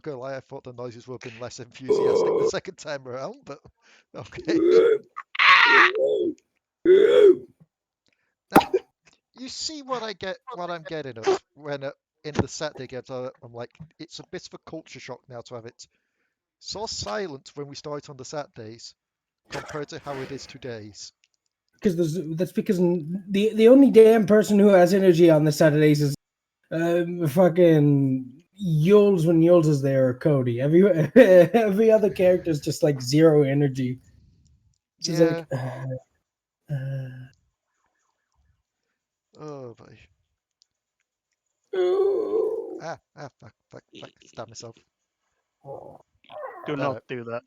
gonna lie, I thought the noises would have been less enthusiastic the second time around, but okay. Now, you see what I'm getting at when in the Saturday games, I'm like, it's a bit of a culture shock now to have it so silent when we start on the Saturdays compared to how it is today's. Because that's because the only damn person who has energy on the Saturdays is fucking Yules when Yules is there, or Cody. Every other character is just like zero energy. She's Yeah. like, Oh boy. Fuck, stab myself. Do not do that.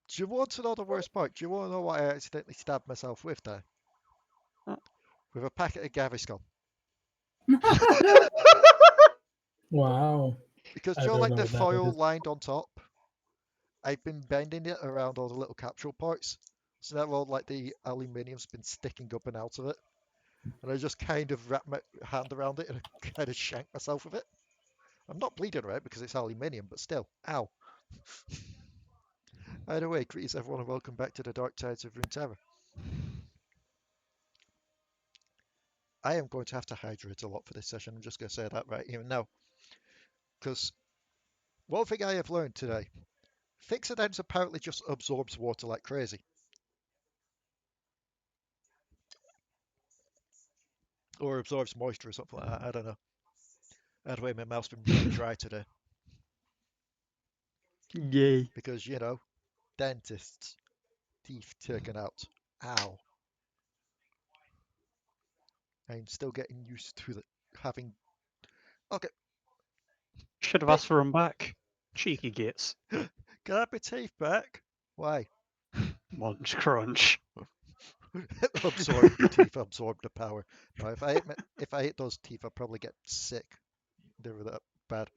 Do you want to know the worst part? Do you want to know what I accidentally stabbed myself with there? With a packet of Gaviscon. wow. Because I you're don't like know the what that foil is. lined on top. I've been bending it around all the little capsule parts. So now all like the aluminium's been sticking up and out of it. And I just kind of wrap my hand around it and kind of shank myself with it. I'm not bleeding right because it's aluminium, but still, ow. Either way, greetings everyone and welcome back to the Dark Tides of Runeterra. I am going to have to hydrate a lot for this session. I'm just going to say that right here and now. Because one thing I have learned today, Fixodens apparently just absorbs water like crazy. Or absorbs moisture or something like that, I don't know. Either way, my mouth's been really dry today. Yay. Because, you know, dentists, teeth taken out. Ow. I'm still getting used to having... Okay. Should have asked for them back. Cheeky gits. Can I have my teeth back? Why? Munch crunch. Absorb the teeth, absorb the power. No, if I ate those teeth, I'd probably get sick. They were that bad.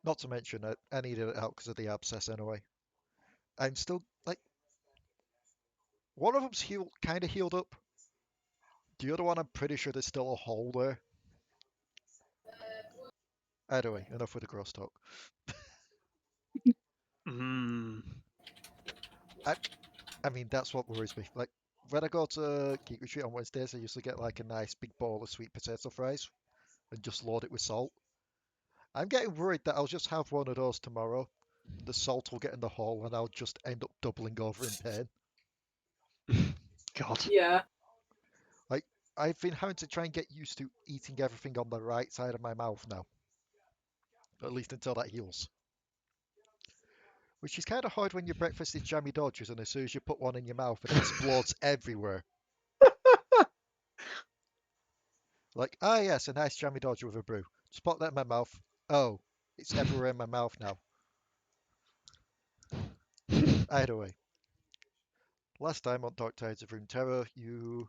Not to mention, I needed it out because of the abscess anyway. I'm still, like... One of them's kind of healed up. The other one, I'm pretty sure there's still a hole there. Anyway, enough with the gross talk. I mean, that's what worries me. Like, when I go to Geek Retreat on Wednesdays, I usually get like a nice big bowl of sweet potato fries and just load it with salt. I'm getting worried that I'll just have one of those tomorrow. The salt will get in the hole and I'll just end up doubling over in pain. God. Yeah. Like, I've been having to try and get used to eating everything on the right side of my mouth now. At least until that heals. Which is kind of hard when your breakfast is jammy dodgers and as soon as you put one in your mouth it explodes everywhere. Like, yes, a nice jammy dodger with a brew. Just put that in my mouth. Oh, it's everywhere in my mouth now. Either way. Last time on Dark Tides of Runeterra, you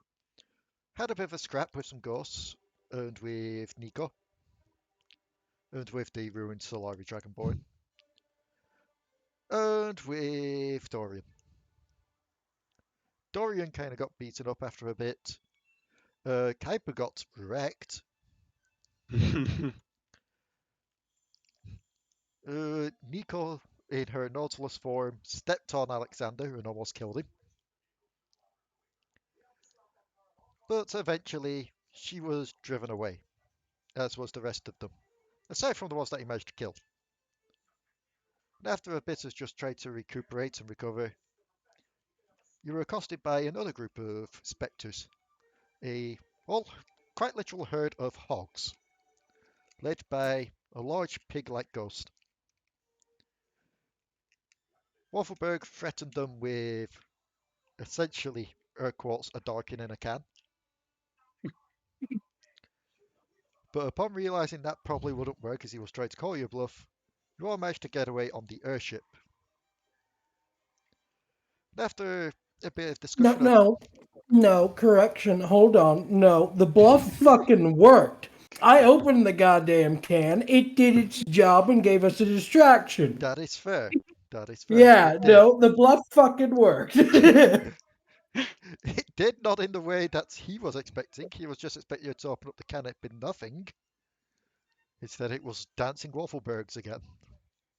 had a bit of a scrap with some ghosts, and with Nico, and with the ruined Alari Dragonborn, and with Dorian. Dorian kind of got beaten up after a bit. Kuiper got wrecked. Nico, in her Nautilus form, stepped on Alekxander and almost killed him. But eventually, she was driven away, as was the rest of them, aside from the ones that he managed to kill. And after a bit of just trying to recuperate and recover, you were accosted by another group of spectres, quite literal herd of hogs, led by a large pig-like ghost. Waffleberg threatened them with, essentially, quotes, a darkin in a can. But upon realizing that probably wouldn't work as he was trying to call you a bluff, you all managed to get away on the airship. And after a bit of discussion... No, correction, hold on. No, the bluff fucking worked. I opened the goddamn can, it did its job and gave us a distraction. That is fair. That is fair. Yeah, no, the bluff fucking worked. It did not in the way that he was expecting. He was just expecting you to open up the can, it'd been nothing. Instead, it was dancing Wafflebergs again,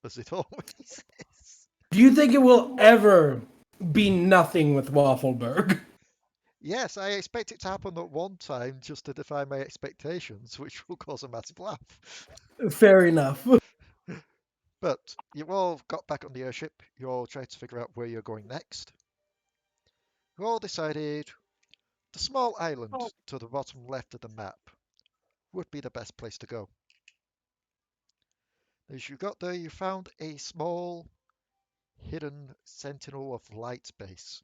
as it always is. Do you think it will ever be nothing with Waffleberg? Yes, I expect it to happen at one time just to defy my expectations, which will cause a massive laugh. Fair enough. But you've all got back on the airship. You're all trying to figure out where you're going next. You all decided the small island to the bottom left of the map would be the best place to go. As you got there, you found a small, hidden Sentinel of Light base.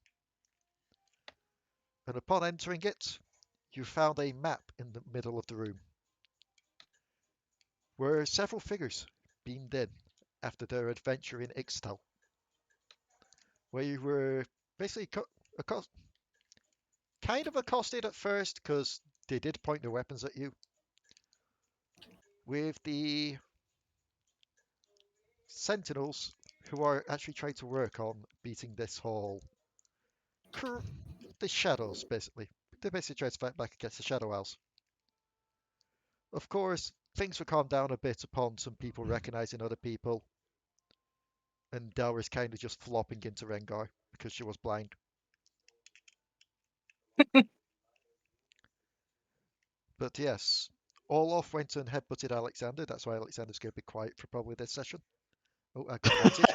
And upon entering it, you found a map in the middle of the room, where several figures beamed in after their adventure in Ixtal, where you were basically kind of accosted at first because they did point their weapons at you, with the Sentinels who are actually trying to work on beating this whole the shadows, basically. They basically try to fight back against the Shadow Owls. Of course, things were calmed down a bit upon some people recognizing other people, and Delris kind of just flopping into Rengar because she was blind. But yes, Olaf went and headbutted Alekxander. That's why Alekxander's going to be quiet for probably this session. Oh, I got outed.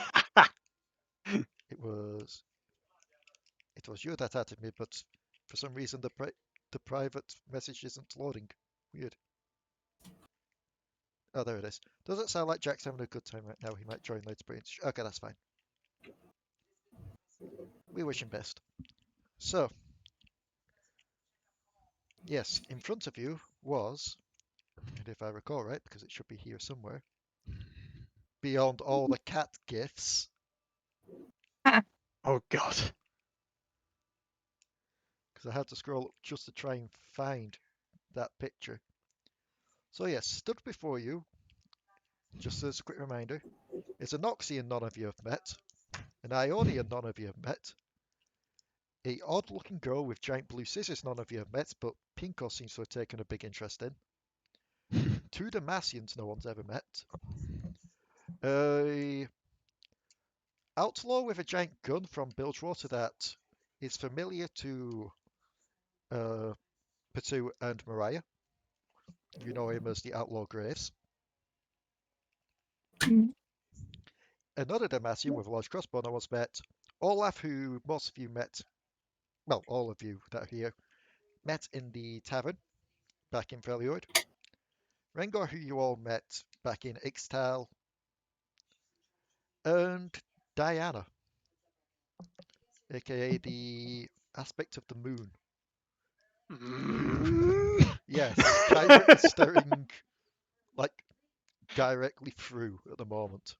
It was you that outed me, but for some reason the private message isn't loading. Weird. Oh, there it is. Doesn't sound like Jack's having a good time right now. He might join later, but okay, that's fine. We wish him best. So, yes, in front of you was, and if I recall right, because it should be here somewhere, beyond all the cat gifs. Oh God. Because I had to scroll up just to try and find that picture. So yes, stood before you, just as a quick reminder, is a Noxian none of you have met, an Ionian none of you have met, a odd-looking girl with giant blue scissors none of you have met, but Pinco seems to have taken a big interest in, two Damasians no one's ever met, a outlaw with a giant gun from Bilgewater that is familiar to Potoo and Mariah. You know him as the Outlaw Graves. Another Damasian with a large crossbow no one's met. Olaf, who most of you met, well, all of you that are here, met in the tavern back in Freljord. Rengar, who you all met back in Ixtal. And Diana, aka the aspect of the moon. Yes, Kuiper is staring like directly through at the moment.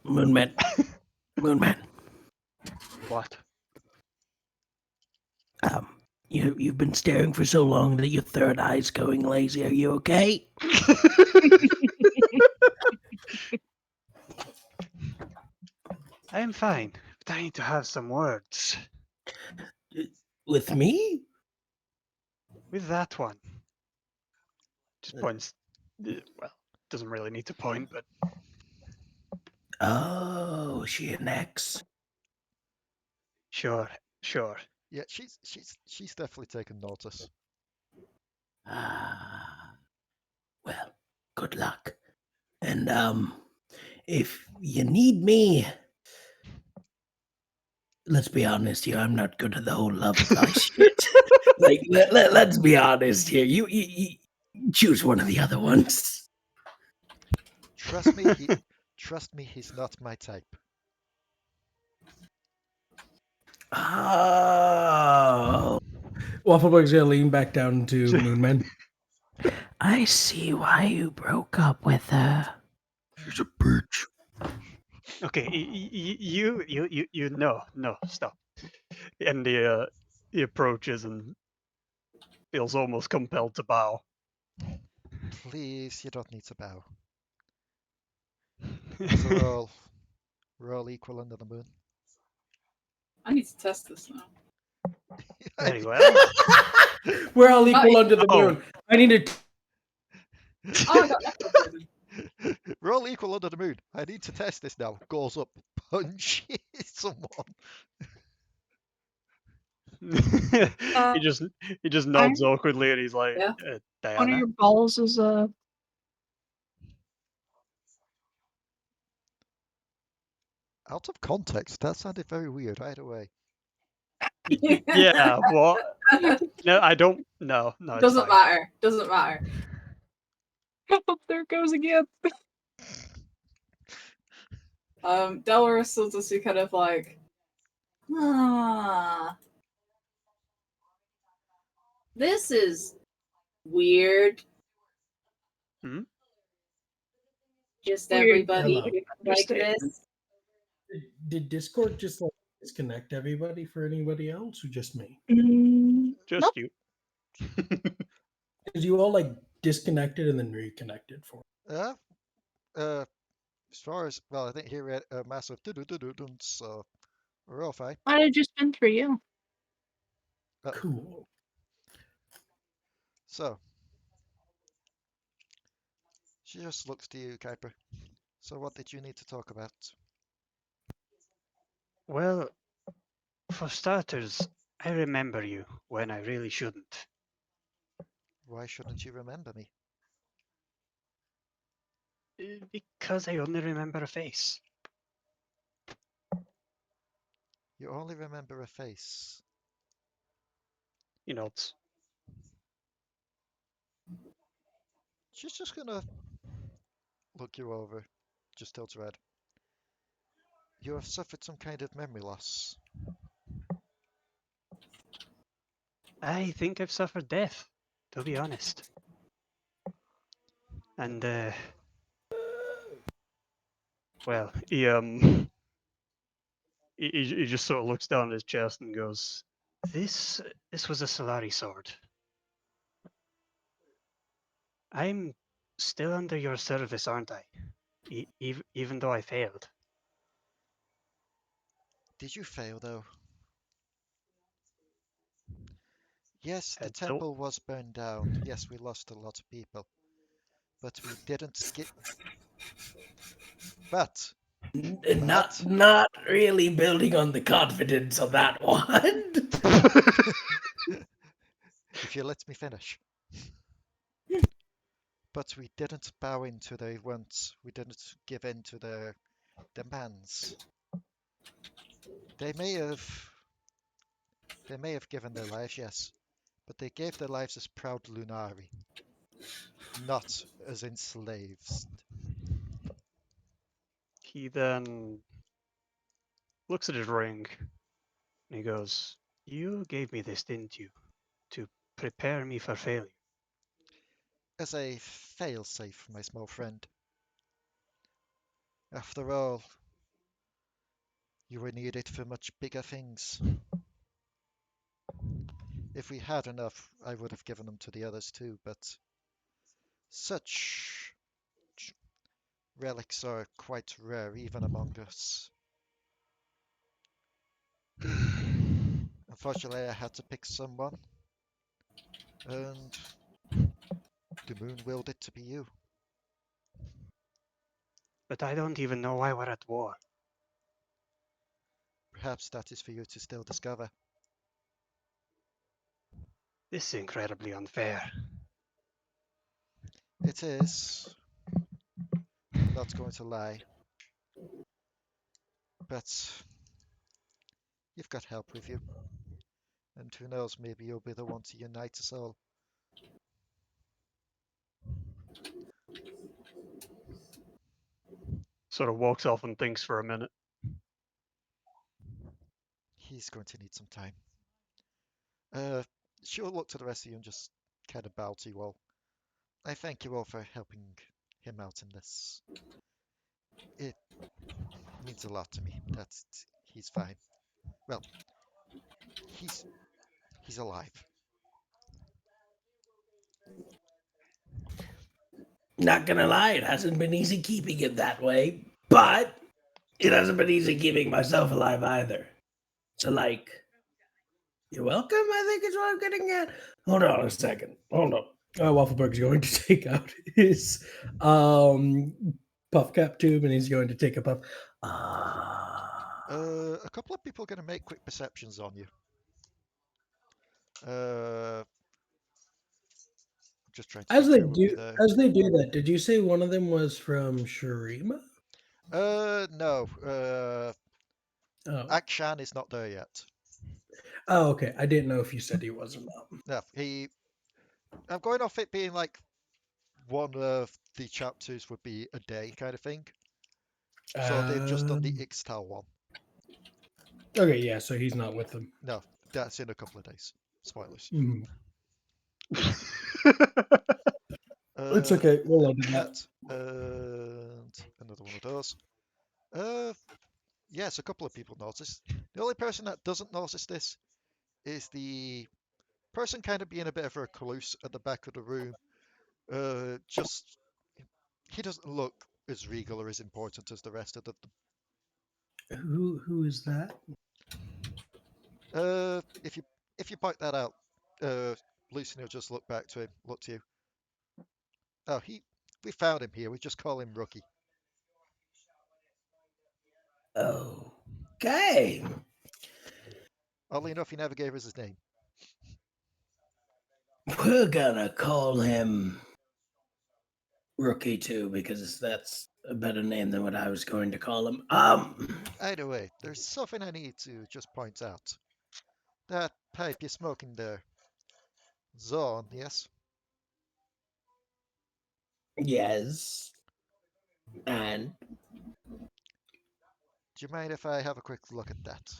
Moonman. Moonman. What? You've been staring for so long that your third eye's going lazy. Are you okay? I am fine, but I need to have some words With me? with that one. Just points. Well, doesn't really need to point, but Oh, is she an ex? sure. Yeah, she's definitely taken notice. Well, good luck. And if you need me, let's be honest here. I'm not good at the whole love advice shit. Like, let's be honest here. You choose one of the other ones. Trust me, he's not my type. Oh. Waffleberg's gonna lean back down to Moonman. I see why you broke up with her. She's a bitch. Okay, you no, stop. And he approaches and feels almost compelled to bow. Please, you don't need to bow. So we're all equal under the moon. I need to test this now. Very well. We're all equal Oh, under the moon. I need to. Oh, I got necromancy. We're all equal under the moon. I need to test this now. Goes up, punch someone. he just nods awkwardly and he's like, Yeah. One of Diana. your balls is Out of context, that sounded very weird. Either way. Yeah, what? No, I don't. No, it's Doesn't fine. matter. Doesn't matter. there it goes again. Delris will just be kind of like, this is weird. Hmm? Just Weird. everybody Hello. like this. Did Discord just like disconnect everybody for anybody else, or just me? Just you. Because you all like disconnected and then reconnected for. As far as well, I think he read a massive dun, so we're all fine. Might have just been for you. Cool. So she just looks to you, Kuiper. So what did you need to talk about? Well, for starters, I remember you when I really shouldn't. Why shouldn't you remember me? Because I only remember a face. You only remember a face. He nods. She's just gonna look you over, just tilts her head. You have suffered some kind of memory loss. I think I've suffered death, to be honest. And well, he just sort of looks down at his chest and goes, "This was a Solari sword. I'm still under your service, aren't I? Even though I failed." Did you fail though? Yes, the I don't- temple was burned down. Yes, we lost a lot of people. But we didn't get. But Not really building on the confidence of that one. if you let me finish. But we didn't bow into their wants. We didn't give in to their demands. They may have given their lives, yes, but they gave their lives as proud Lunari, not as enslaved. He then looks at his ring and he goes, "You gave me this, didn't you? To prepare me for failure." As a failsafe, my small friend. After all, you were needed for much bigger things. If we had enough, I would have given them to the others too, but such relics are quite rare even among us. Unfortunately, I had to pick someone, and the moon willed it to be you. But I don't even know why we're at war. Perhaps that is for you to still discover. This is incredibly unfair. It is. I'm not going to lie. But you've got help with you. And who knows, maybe you'll be the one to unite us all. Sort of walks off and thinks for a minute. He's going to need some time. She'll look to the rest of you and just kind of bow to you all. I thank you all for helping him out in this. It means a lot to me. He's fine. Well, he's alive. Not gonna lie, it hasn't been easy keeping it that way, but it hasn't been easy keeping myself alive either. So, like, You're welcome, I think is what I'm getting at. Hold on a second. Hold on. Waffleberg's going to take out his puff cap tube and he's going to take a puff. A couple of people are going to make quick perceptions on you. I'm just trying to As think they who would be do there. that, did you say one of them was from Shurima? No. Oh. Akshan is not there yet. Oh, okay. I didn't know if you said he was or not. No, I'm going off it being like one of the chapters would be a day kind of thing. So they've just done the Ixtal one. Okay, yeah, so he's not with them. No, that's in a couple of days. Spoilers. Mm. It's okay. We'll load that. And another one of those. Yes, a couple of people noticed. The only person that doesn't notice this is the person kind of being a bit of a recluse at the back of the room. Just he doesn't look as regal or as important as the rest of them. Who is that? If you point that out, Lucian will just look back to him, look to you. Oh, we found him here. We just call him Rookie. Okay. Oddly enough, he never gave us his name. We're gonna call him Rookie too, because that's a better name than what I was going to call him. Either way, there's something I need to just point out. That pipe you're smoking there. Zorn, yes? Yes. And Do you mind if I have a quick look at that?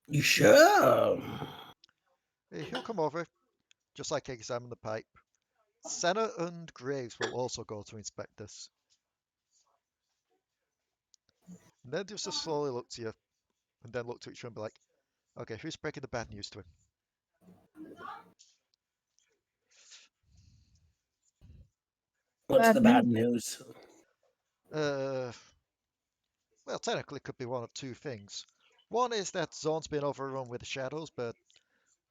you sure? He'll come over, just like examine the pipe. Senna and Graves will also go to inspect this. And then just slowly look to you, and then look to each other and be like, okay, who's breaking the bad news to him? What's Bad the bad news? Well, technically it could be one of two things. One is that Zorn's been overrun with the shadows, but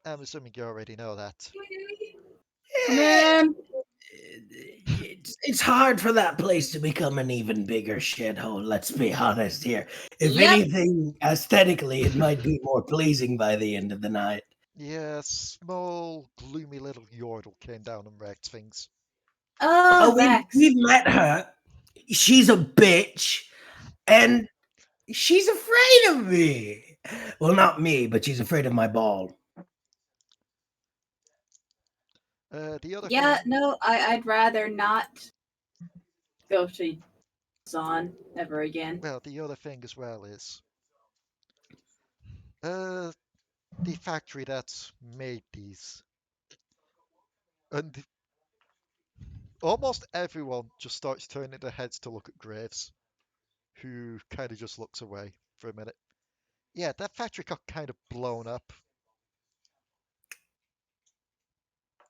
I'm assuming you already know that. Man, It's hard for that place to become an even bigger shithole, let's be honest here. If Yep. anything, aesthetically, it might be more pleasing by the end of the night. Yeah, small, gloomy little Yordle came down and wrecked things. oh, we've Vex. met her. She's a bitch, and she's afraid of me. Well, not me, but she's afraid of my ball. The other Yeah, thing, no, I'd rather not go to Zon ever again. well, the other thing as well is, the factory that made these, and almost everyone just starts turning their heads to look at Graves, who kind of just looks away for a minute. Yeah, that factory got kind of blown up.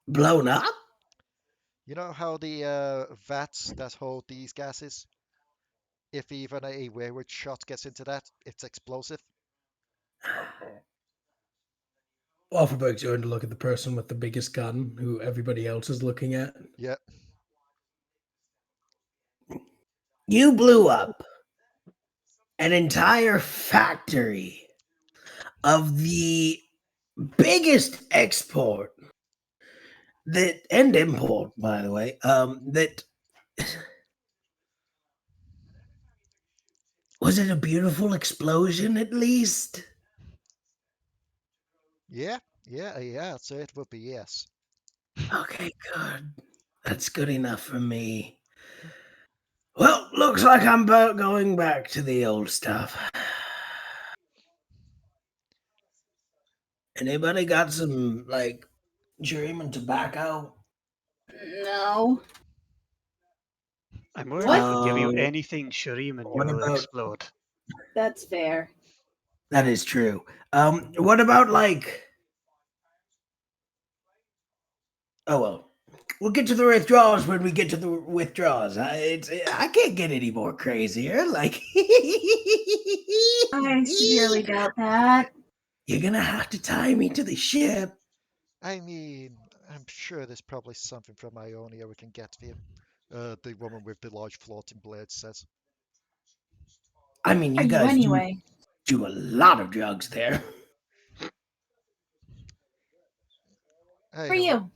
Blown up? You know how the vats that hold these gases, if even a wayward shot gets into that, it's explosive? Waffleberg's going to look at the person with the biggest gun, who everybody else is looking at. Yeah. You blew up an entire factory of the biggest export that and import, by the way, that was it a beautiful explosion at least? Yeah, I'd say it would be yes. Okay, good. That's good enough for me. Well, looks like I'm about going back to the old stuff. Anybody got some, like, German tobacco? No. I'm worried What? if we give you Um, anything Shuriman, you what will about- explode. That's fair. That is true. What about, like... Oh, well. We'll get to the withdrawals when we get to the withdrawals. I can't get any more crazier. Like... I severely doubt that. You're gonna have to tie me to the ship. I mean, I'm sure there's probably something from Ionia we can get for you. The woman with the large floating blade says. I mean, Are you you guys anyway? do a lot of drugs there. I For know. you.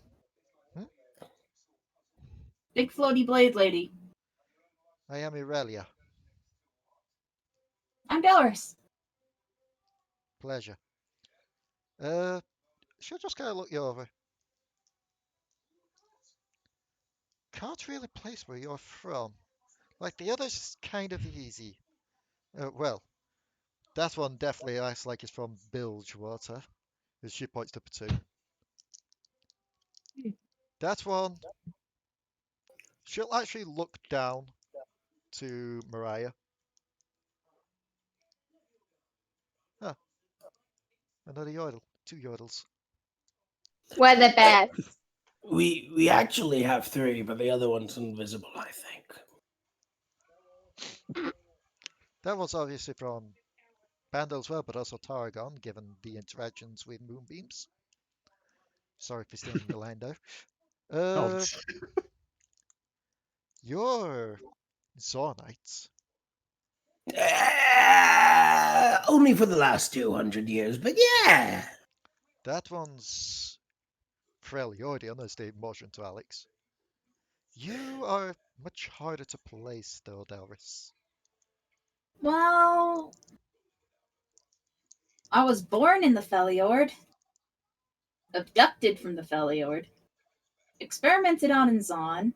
Hmm? Big floaty blade lady. I am Irelia. I'm Delris. Pleasure. She'll just kind of look you over. Can't really place where you're from. Like the others, is kind of easy. Well, that one definitely acts like it's from Bilgewater, as she points to Potoo. That one, she'll actually look down to Mariah. Huh, another yodel. 2 yodels. We're the best. We actually have 3, but the other one's invisible, I think. That was obviously from Bandel as well, but also Tarragon, given the interactions with moonbeams. Sorry for stealing your line there. Oh, Uh, you're Zornites. Only for the last 200 years, but yeah. That one's Freljordian, as they motion to Alex. You are much harder to place, though, Delris. Well, I was born in the Feliord. Abducted from the Feliord. Experimented on in Zon.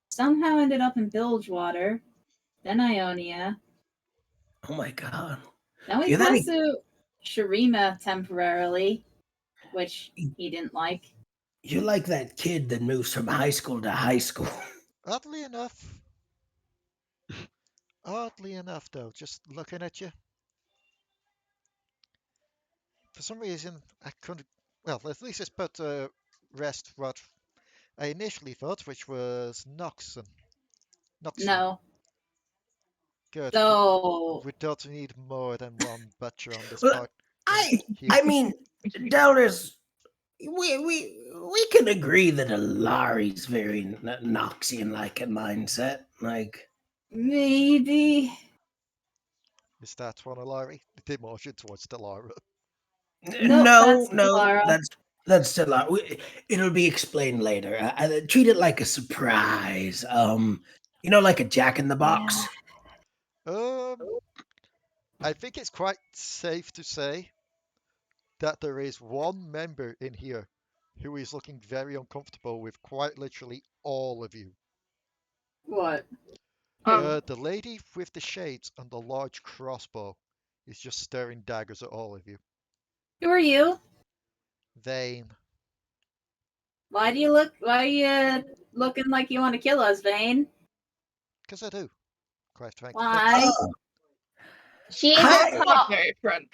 Somehow ended up in Bilgewater. Then Ionia. Oh my god. Then we You're that passed through Shurima temporarily, which he didn't like. You're like that kid that moves from high school to high school. Oddly enough, though, just looking at you, for some reason, I couldn't. Well, at least it's put to rest what I initially thought, which was Noxian. No. Good. So, We don't need more than one butcher on this Well, part. I Here. mean, Delris, we can agree that Alari's very Noxian like in mindset. Like, maybe. Is that one Alari? They motion towards Delara. Nope, no, that's Lara. that's still it'll be explained later. Treat it like a surprise. Like a Jack in the Box. I think it's quite safe to say that there is one member in here who is looking very uncomfortable with quite literally all of you. What? The lady with the shades and the large crossbow is just staring daggers at all of you. Who are you? Vayne. Why are you looking like you want to kill us, Vayne? Because I do. Quite frankly. Why? She's Hi. a Not cop. very friendly.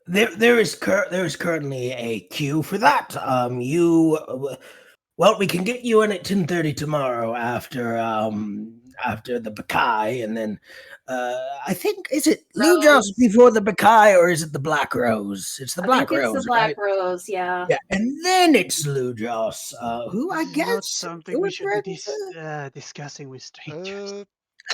There is currently a queue for that. We can get you in at 10:30 tomorrow after the Bakai, and then I think is it Lujos Rose. before the Bakai, or is it the Black Rose? It's the I Black think it's Rose, the Black right? Rose, yeah. Yeah, and then it's Lujos, who I this is not guess something we should be friends, discussing with strangers.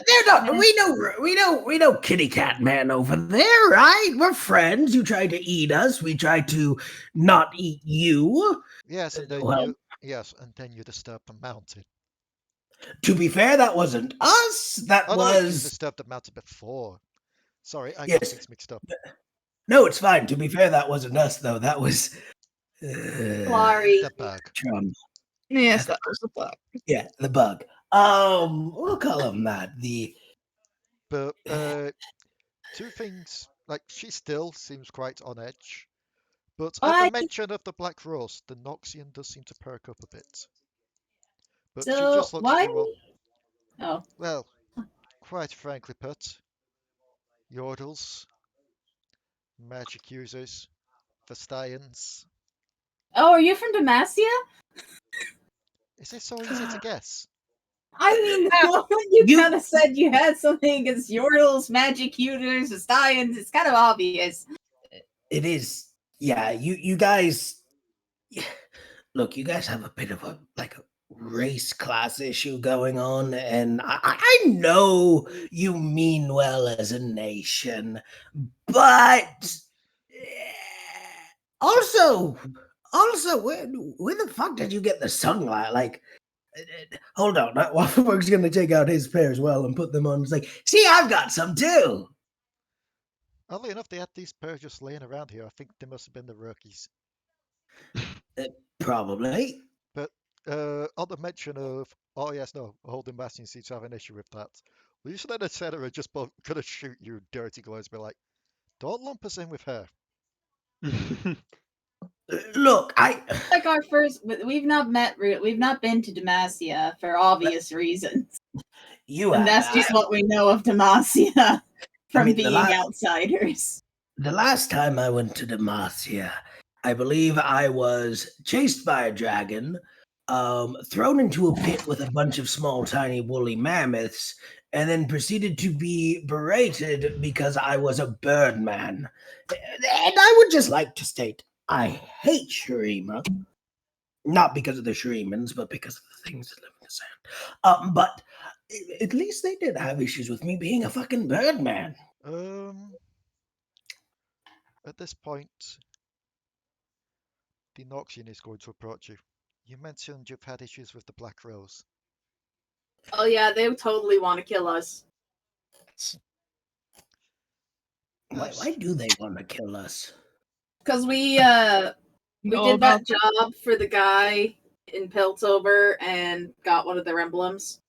they're not. We know Kitty Cat Man over there, right? We're friends. You tried to eat us. We tried to not eat you. Yes, and then Well, you disturbed the mountain. to be fair, that wasn't us. That Oh no, wait, you was disturbed the mountain before. Sorry, I got yes. things mixed up. No, it's fine. To be fair, that wasn't us though. That was Lari. The bug. Trump. Yes, that was the bug. Yeah, the bug. We'll call him that. But two things, like she still seems quite on edge. But at Why? the mention of the Black Rose, the Noxian does seem to perk up a bit. But she So, just looks why? at you all. Oh. Well, quite frankly put, Yordles, magic users, Vestians. Oh, are you from Demacia? Is it so easy to guess? I mean, the moment you kind of said you had something against Yordles, magic users, Vestians, it's kind of obvious. It is. yeah, you guys. Look, you guys have a bit of a race class issue going on, and I know you mean well as a nation, but also, where the fuck did you get the sunglass? Hold on, Waffleberg's gonna take out his pair as well and put them on. It's like, see, I've got some too. Oddly enough, they had these pairs just laying around here. I think they must have been the rookies. Probably. But on the mention of, oh yes, no, Holding Bastion seems to have an issue with that. Lucian and etc. are just both gonna shoot you, dirty glows, be like, don't lump us in with her. Look, Like our first, we've not been to Demacia for obvious reasons. you And that's just what we know of Demacia from being outsiders. The last time I went to Demacia, I believe I was chased by a dragon, thrown into a pit with a bunch of small, tiny, woolly mammoths, and then proceeded to be berated because I was a birdman. And I would just like to state, I hate Shurima. Not because of the Shurimans, but because of the things that live in the sand. But at least they did have issues with me being a fucking birdman. At this point, the Noxian is going to approach you. You mentioned you've had issues with the Black Rose. Oh yeah, they totally want to kill us. Why do they want to kill us? Because we did that job for the guy in Piltover and got one of their emblems.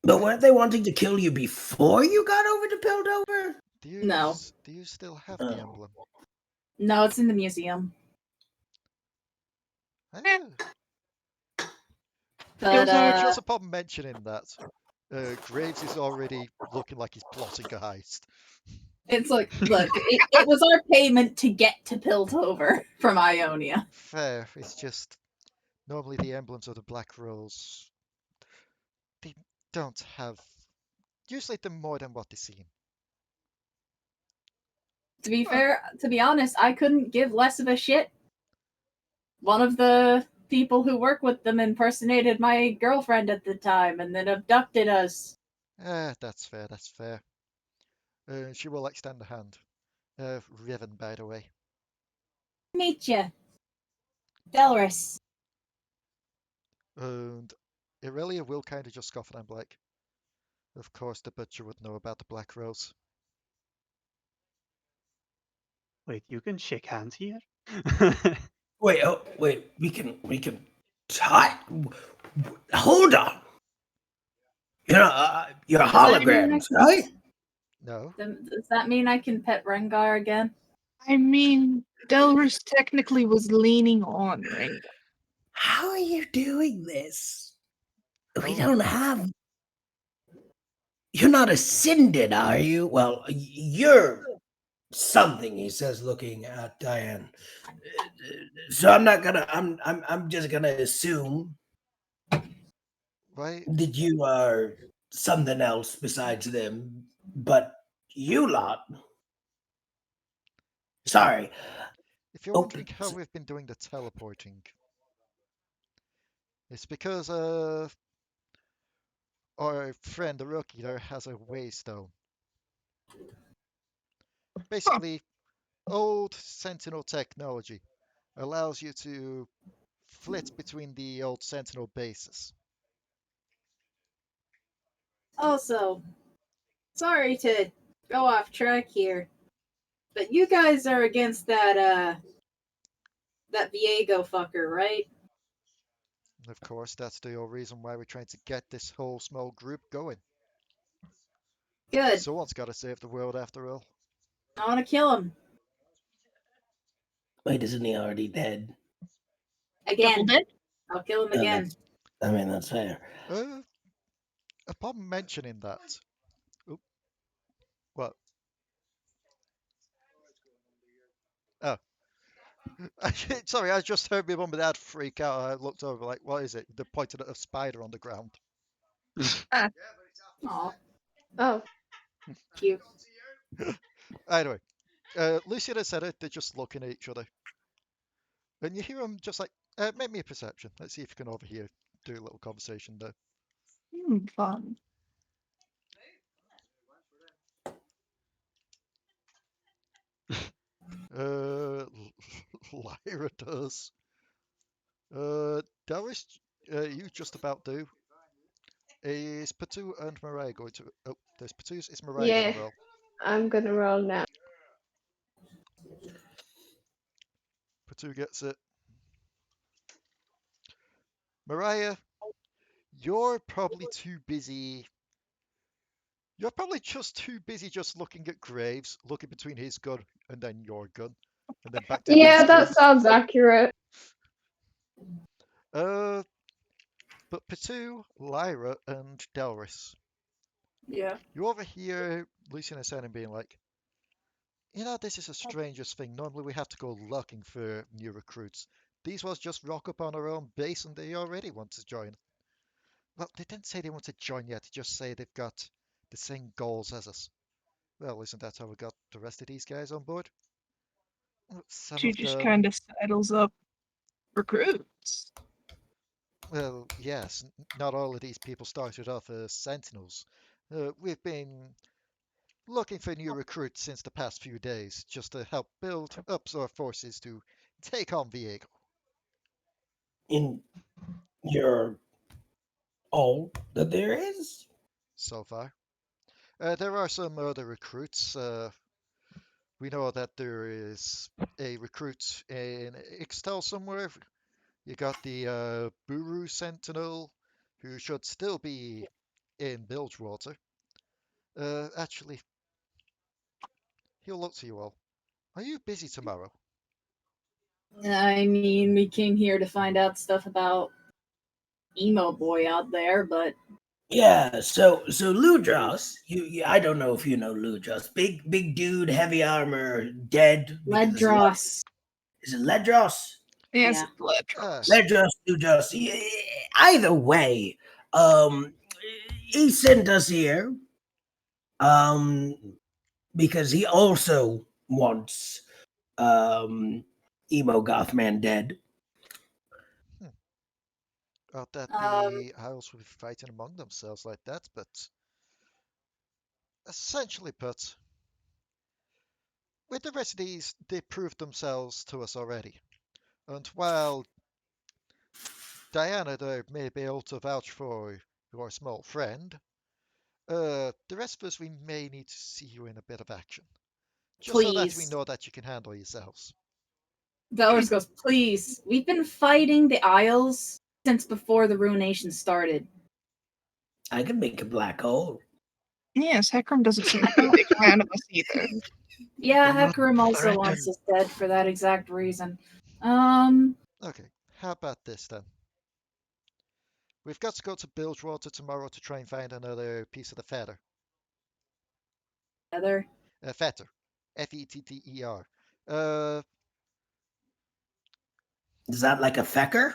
But weren't they wanting to kill you before you got over to Piltover? No. Do you still have the emblem? No, it's in the museum. But just upon mentioning that, Graves is already looking like he's plotting a heist. It's like, look, it was our payment to get to Piltover from Ionia. Fair. It's just normally the emblems of the Black Rose, they don't have. Usually they're more than what they seem. To be fair, to be honest, I couldn't give less of a shit. One of the people who work with them impersonated my girlfriend at the time and then abducted us. That's fair, that's fair. She will extend a hand. Riven, by the way. Meet you. Delris. And Irelia will kind of just scoff and I'm like, of course the butcher would know about the Black Rose. Wait, you can shake hands here? Wait, we can tie. Hold on. You're holograms, right? No. Does that mean I can pet Rengar again? I mean, Delris technically was leaning on Rengar. How are you doing this? We don't have. You're not ascended, are you? Well, you're something, he says, looking at Diane. So I'm not gonna. I'm just gonna assume that you are something else besides them. But you lot. Sorry. If you're wondering how we've been doing the teleporting, it's because our friend the rookie there has a waystone. Basically, old Sentinel technology allows you to flit between the old Sentinel bases. Also, sorry to go off track here, but you guys are against that Viego fucker, right? Of course, that's the whole reason why we're trying to get this whole small group going. Good. Someone's got to save the world after all. I want to kill him. Wait, isn't he already dead? Again. I'll kill him again. That's fair. Upon mentioning that, what? Oh, sorry, I just heard my mum and dad freak out. I looked over, like, what is it? They're pointing at a spider on the ground. Aw. Oh. Cute. Anyway, Lucian and Senna, they're just looking at each other. And you hear them just like, make me a perception. Let's see if you can overhear. Do a little conversation there. Fun. Lyra does. Delris, you just about do. Is Potoo and Mariah going to... Oh, there's Potoo's. Is Mariah Yeah. going to roll? I'm gonna roll now. Potoo gets it. Mariah, you're probably too busy. You're probably just too busy just looking at Graves, looking between his gun and then your gun, and then back to his Yeah, gun. that sounds accurate. But Potoo, Lyra, and Delris, Yeah. you overhear Lucian and Senan being like, you know, this is the strangest thing. Normally we have to go looking for new recruits. These ones just rock up on our own base and they already want to join. Well, they didn't say they want to join yet. They just say they've got the same goals as us. Well, isn't that how we got the rest of these guys on board? Some She of just them, kind of saddles up recruits. well, yes, not all of these people started off as Sentinels. We've been looking for new recruits since the past few days, just to help build up our forces to take on Viego. In your all that there is? So far. There are some other recruits. We know that there is a recruit in Ixtal somewhere. You got the Buru Sentinel, who should still be in Bilgewater. Actually, he'll look to you all. Are you busy tomorrow? I mean, we came here to find out stuff about emo boy out there, but Yeah, so Ludros, I don't know if you know Ludros. Big dude, heavy armor, dead. because of some- Ledros. Is it Ledros? Yes, Yeah. Ledros. Ledros, Ludros. Either way, um, he sent us here, um, because he also wants emo goth man dead. Not that Um, the Isles will be fighting among themselves like that, but essentially put, with the rest of these, they proved themselves to us already. And while Diana there may be able to vouch for your small friend, the rest of us, we may need to see you in a bit of action. Just so that we please. know that you can handle yourselves. Delris goes, please. We've been fighting the Isles since before the Ruination started. I could make a black hole. Yes, Hecarim doesn't seem like a big fan of us either. Yeah, They're not Hecarim also threatened. wants us dead for that exact reason. Okay, how about this then? We've got to go to Bilgewater tomorrow to try and find another piece of the feather. Heather. Fetter. F-E-T-T-E-R. Is that like a fecker?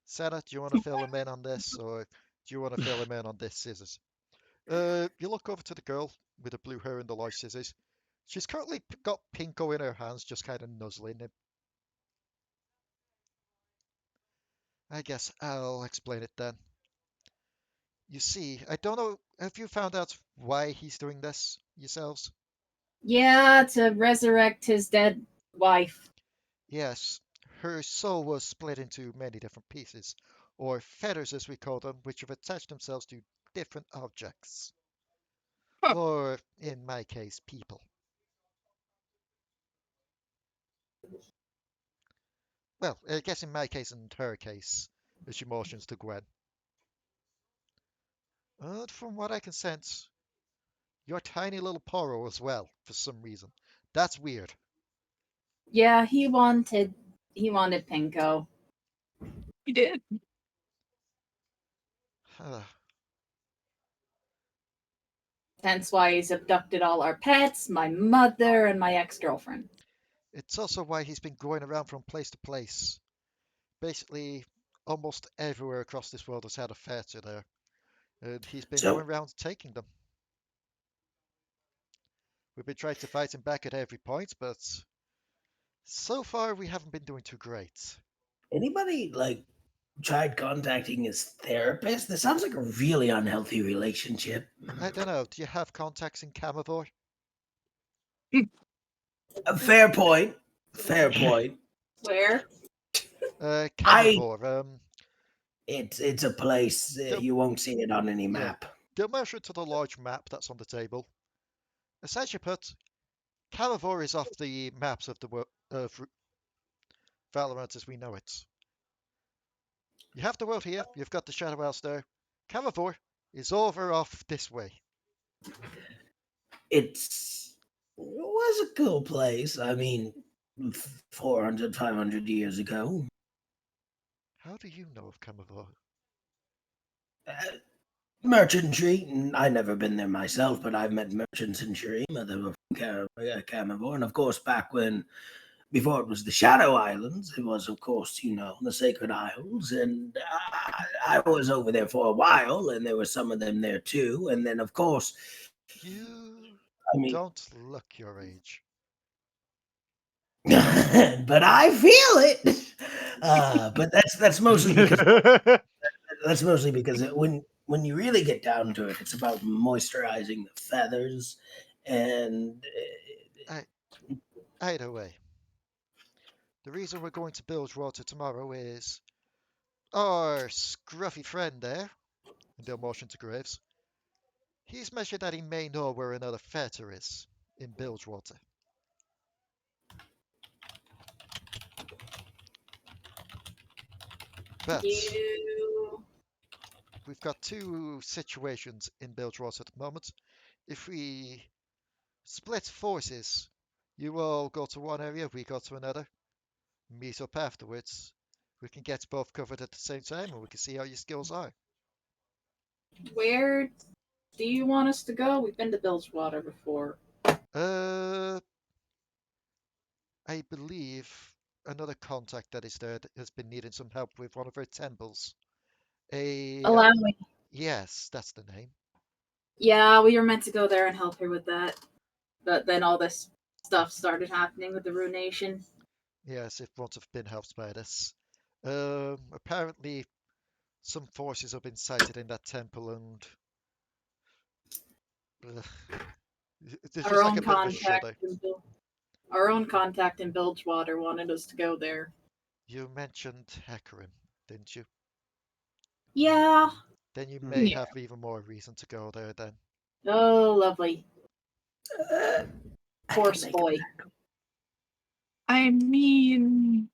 Senna, do you want to fill him in on this, or do you want to fill him in on this scissors? You look over to the girl with the blue hair and the large scissors. She's currently got Pinco in her hands, just kind of nuzzling him. I guess I'll explain it then. You see, I don't know, have you found out why he's doing this yourselves? Yeah, to resurrect his dead wife. Yes, her soul was split into many different pieces, or feathers as we call them, which have attached themselves to different objects. Huh. Or, in my case, people. Well, I guess in my case and her case, as she motions to Gwen. And from what I can sense, you're tiny little Poro as well, for some reason. That's weird. Yeah, he wanted Pinko. He did. Hence why he's abducted all our pets, my mother, and my ex-girlfriend. It's also why he's been going around from place to place. Basically, almost everywhere across this world has had a fetter there. And he's been So going around taking them. We've been trying to fight him back at every point, but so far we haven't been doing too great. Anybody tried contacting his therapist? This sounds like a really unhealthy relationship. I don't know. Do you have contacts in Camavor? Fair point. Fair point. Where? Camavor. It's a place you won't see it on any map. Don't measure to the large map that's on the table. Essentially put, Camavor is off the maps of the Valorant as we know it. You have the world here. You've got the Shadow Isles there. Camavor is over off this way. It was a cool place. I mean, 400, 500 years ago. How do you know of Camavor? Merchantry. I've never been there myself, but I've met merchants in Shurima that were from Camavor. And of course, before it was the Shadow Islands, it was, of course, the Sacred Isles. And I was over there for a while, and there were some of them there too. And then, of course... don't look your age. But I feel it. But that's mostly because when you really get down to it, it's about moisturizing the feathers and. Either way, the reason we're going to Bilgewater tomorrow is our scruffy friend there, and they'll motion to Graves. He's mentioned that he may know where another fetter is in Bilgewater. But we've got two situations in Bilgewater at the moment. If we split forces, you all go to one area, we go to another, meet up afterwards. We can get both covered at the same time, and we can see how your skills are. Where do you want us to go? We've been to Bilgewater before. I believe another contact that is there that has been needing some help with one of her temples. Alari. Yes, that's the name. Yeah, we were meant to go there and help her with that. But then all this stuff started happening with the Runation. Yes, it won't have been helped by this. Apparently, some forces have been sighted in that temple, and there's just like a bit of a shudder. Our own contact in Bilgewater wanted us to go there. You mentioned Ncorin, didn't you? Yeah. Then you may have even more reason to go there then. Oh, lovely. Horse boy. I mean,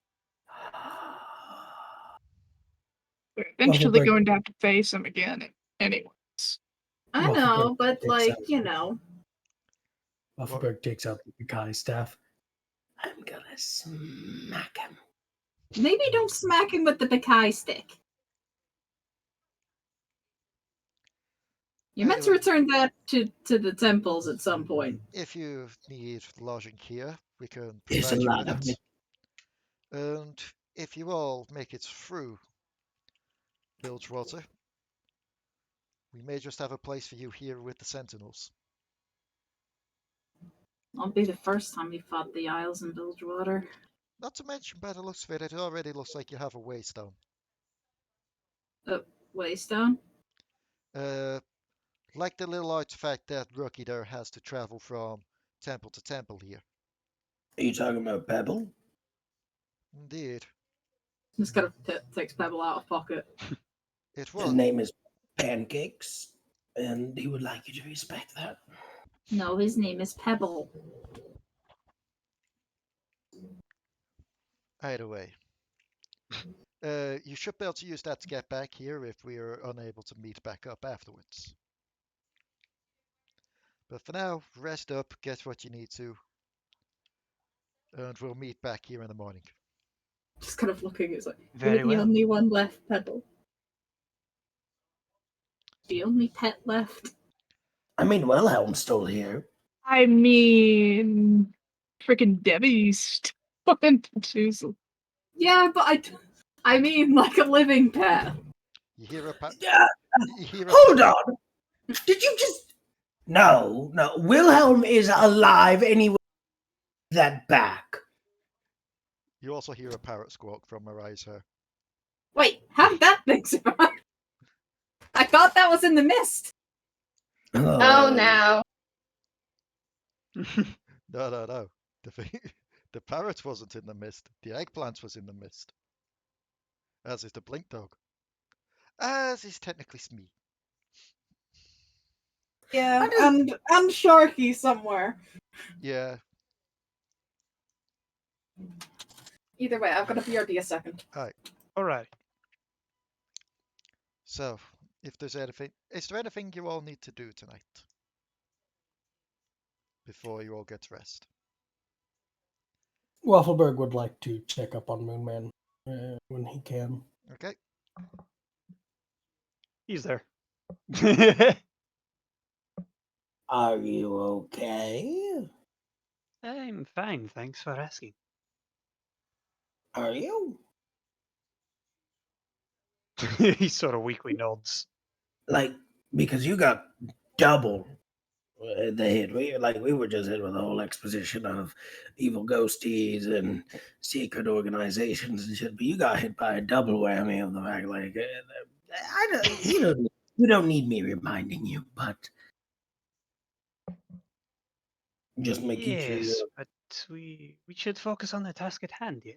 we're eventually going to have to face him again anyways. I know, but Waffleberg takes out the Kai staff. I'm gonna smack him. Maybe don't smack him with the Bakai stick. You're meant to return that to the temples at some point. If you need lodging here, we can There's provide a you lot with of it. And if you all make it through Bilgewater, we may just have a place for you here with the Sentinels. Won't be the first time you fought the Isles in Bilgewater. Not to mention, by the looks of it, it already looks like you have a waystone. A waystone? Like the little artifact that Rookie there has to travel from temple to temple here. Are you talking about Pebble? Indeed. Just gotta takes Pebble out of pocket. It was. His name is Pancakes, and he would like you to respect that. No, his name is Pebble. Either way. You should be able to use that to get back here if we are unable to meet back up afterwards. But for now, rest up, get what you need to, and we'll meet back here in the morning. Just kind of looking, it's like, Very you're the well. only one left, Pebble. The only pet left. I mean, Wilhelm's still here. I mean, freaking Debbie's still in Potoo. Yeah, but I mean like a living pet. You hear a Yeah. Hold on. Did you just No. Wilhelm is alive anyway. That back. You also hear a parrot squawk from Mariah's hair. Wait, how did that thing survive? I thought that was in the mist. Oh, no. No. The parrot wasn't in the mist. The eggplant was in the mist. As is the blink dog. As is technically Smee. Yeah, and Sharky somewhere. Yeah. Either way, I've got a BRD a second. All right. So, if there's anything, is there anything you all need to do tonight? Before you all get to rest? Waffleberg would like to check up on Moonman when he can. Okay. He's there. Are you okay? I'm fine, thanks for asking. Are you? He sort of weakly nods. Like, because you got double the hit. We were just hit with a whole exposition of evil ghosties and secret organizations and shit, but you got hit by a double whammy of the fact, like, you don't need me reminding you, but just making sure. Yes, but we should focus on the task at hand, yeah?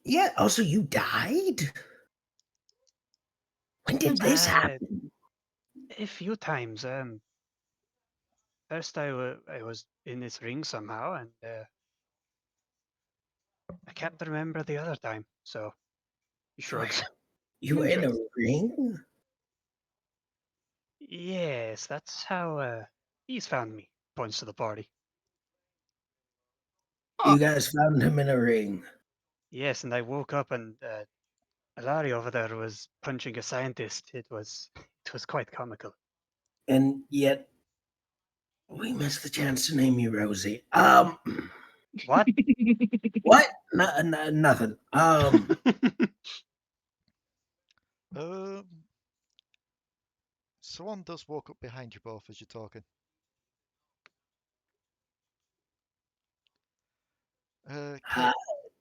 Yeah. Also, you died. When did this happen? A few times. First I was in this ring somehow, and I can't remember the other time. So he shrugs. You were in a ring? Yes, that's how he's found me. Points to the party. You guys found him in a ring. Yes, and I woke up and Alari over there was punching a scientist. It was quite comical. And yet, we missed the chance to name you Rosie. What? What? Nothing. Someone does walk up behind you both as you're talking.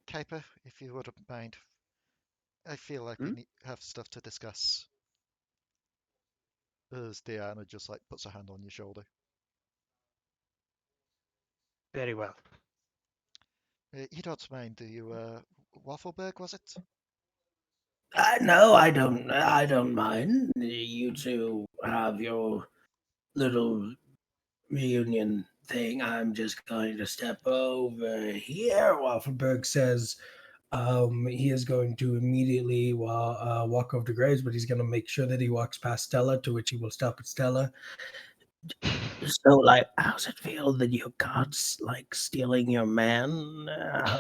Kuiper, if you wouldn't mind. I feel like we have stuff to discuss. As Diana just like puts a hand on your shoulder. Very well. You don't mind, do you? Waffleberg, was it? No, I don't mind. You two have your little reunion thing. I'm just going to step over here. Waffleberg says he is going to immediately walk over to Graves, but he's going to make sure that he walks past Stella, to which he will stop at Stella. So, like, how's it feel that your god's like stealing your man?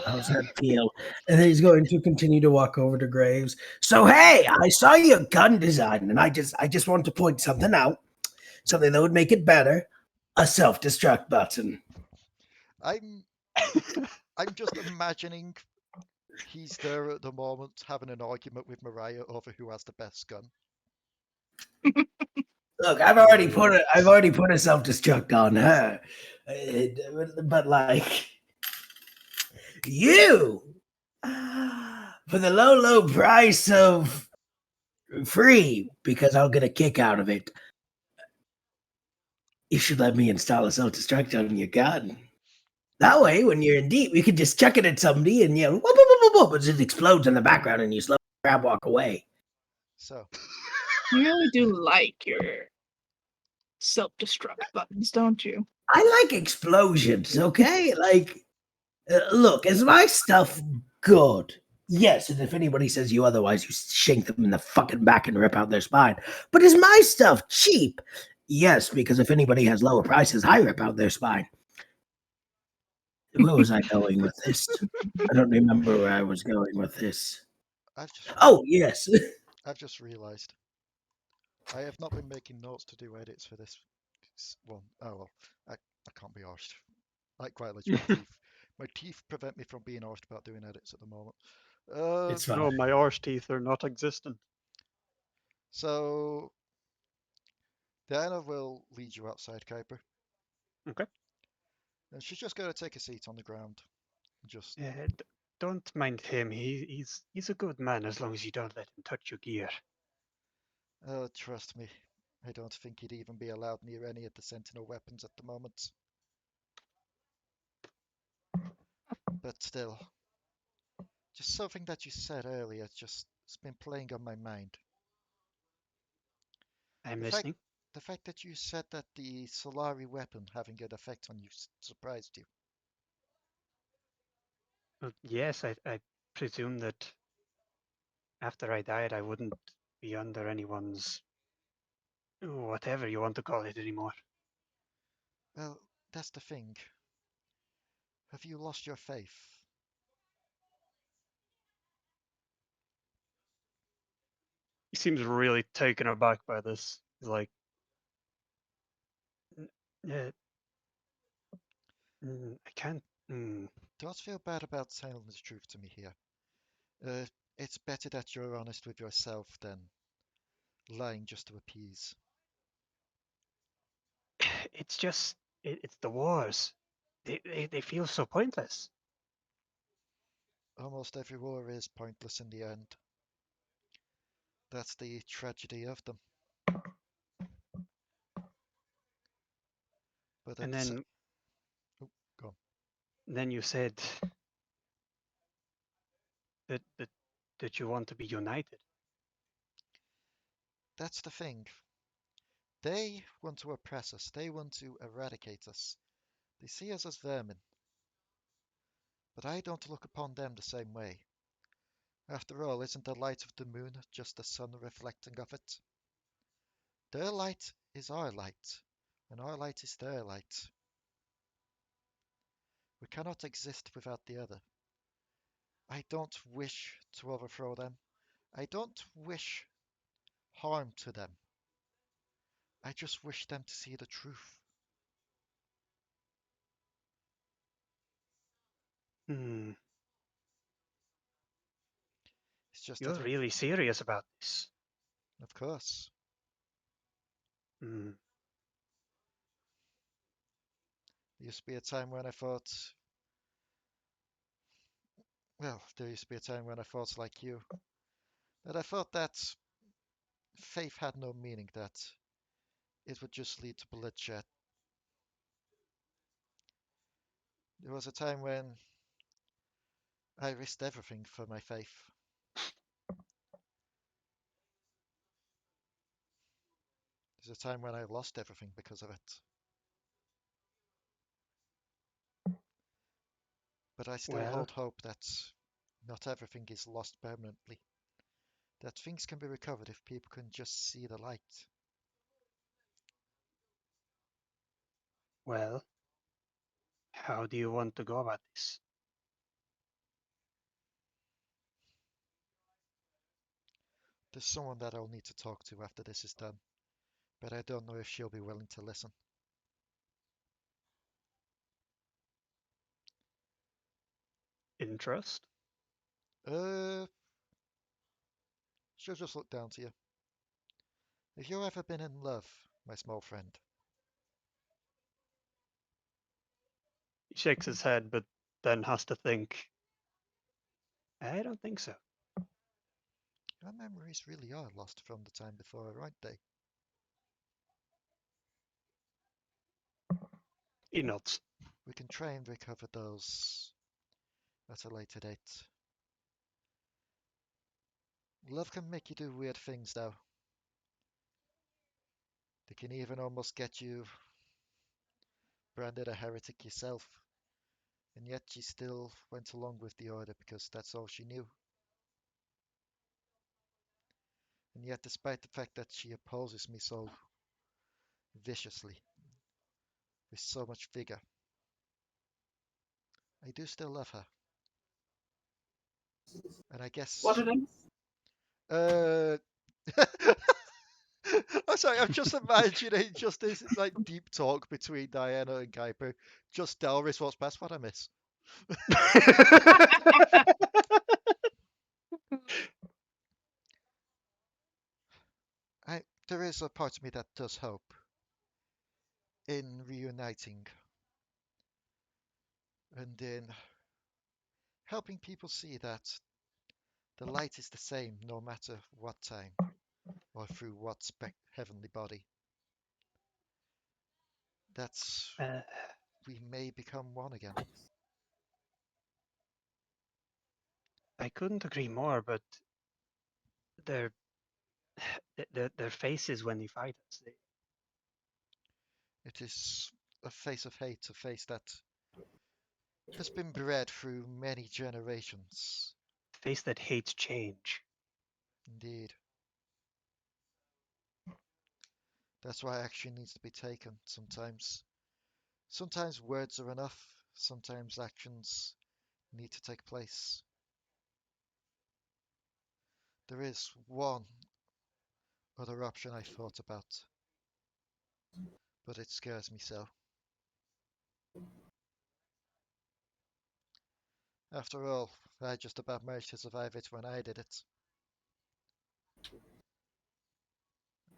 How's that feel? And then he's going to continue to walk over to Graves. So, hey, I saw your gun design, and I just want to point something out, something that would make it better: a self-destruct button. I'm just imagining he's there at the moment having an argument with Mariah over who has the best gun. Look, I've already put a self-destruct on her, but like you, for the low price of free, because I'll get a kick out of it, you should let me install a self-destruct on your gun. That way, when you're in deep, you can just chuck it at somebody and yell, whoop, whoop, whoop, whoop, it just explodes in the background and you slowly grab walk away. So you really do like your self-destruct buttons, don't you? I like explosions, okay? Like, look, is my stuff good? Yes, and if anybody says you otherwise, you shank them in the fucking back and rip out their spine. But is my stuff cheap? Yes, because if anybody has lower prices, I rip out their spine. Where was I going with this? I don't remember where I was going with this. Oh, yes. I've just realised. I have not been making notes to do edits for this one. Oh well, I can't be arsed. Like quite literally, my teeth prevent me from being arsed about doing edits at the moment. It's fine. No, my arse teeth are not existent. So Diana will lead you outside, Kuiper. Okay. And she's just going to take a seat on the ground. Just Don't mind him. He's a good man as long as you don't let him touch your gear. oh, trust me, I don't think he'd even be allowed near any of the Sentinel weapons at the moment. But still, just something that you said earlier just has been playing on my mind. I'm The listening. The fact that you said that the Solari weapon having an effect on you surprised you. Well, yes, I presume that after I died, I wouldn't be under anyone's whatever you want to call it anymore. Well, that's the thing. Have you lost your faith? He seems really taken aback by this. He's like, I can't. Don't feel bad about telling the truth to me here. It's better that you're honest with yourself than lying just to appease. It's just, it's the wars. They feel so pointless. Almost every war is pointless in the end. That's the tragedy of them. But And it's... then, Oh, go on. then you said that you want to be united. That's the thing. They want to oppress us. They want to eradicate us. They see us as vermin. But I don't look upon them the same way. After all, isn't the light of the moon just the sun reflecting off it? Their light is our light, and our light is their light. We cannot exist without the other. I don't wish to overthrow them. I don't wish harm to them. I just wish them to see the truth. Hmm. It's just You're that, really serious about this. of course, Hmm. there used to be a time when I thought, well, there used to be a time when I thought like you, that I thought that faith had no meaning, that it would just lead to bloodshed. There was a time when I risked everything for my faith. There's a time when I lost everything because of it. But I still Well, hold hope that not everything is lost permanently. That things can be recovered if people can just see the light. well, how do you want to go about this? There's someone that I'll need to talk to after this is done, but I don't know if she'll be willing to listen. Interest? Uh, she'll just look down to you. Have you ever been in love, my small friend? He shakes his head, but then has to think. I don't think so. Our memories really are lost from the time before, aren't they? He nods. We can try and recover those at a later date. Love can make you do weird things, though. They can even almost get you branded a heretic yourself. And yet she still went along with the order because that's all she knew. And yet, despite the fact that she opposes me so viciously, with so much vigor, I do still love her. And I guess... What did I? Uh... I'm sorry, I'm just imagining just this like deep talk between Diana and Kuiper. Just Delris, what's best? What I miss? There is a part of me that does hope in reuniting and in helping people see that the light is the same no matter what time or through what heavenly body. That's we may become one again. I couldn't agree more, but their their faces when they fight us, It is a face of hate, a face that has been bred through many generations. face that hates change. Indeed. That's why action needs to be taken sometimes. Sometimes words are enough, sometimes actions need to take place. There is one other option I thought about, but it scares me so. After all, I just about managed to survive it when I did it.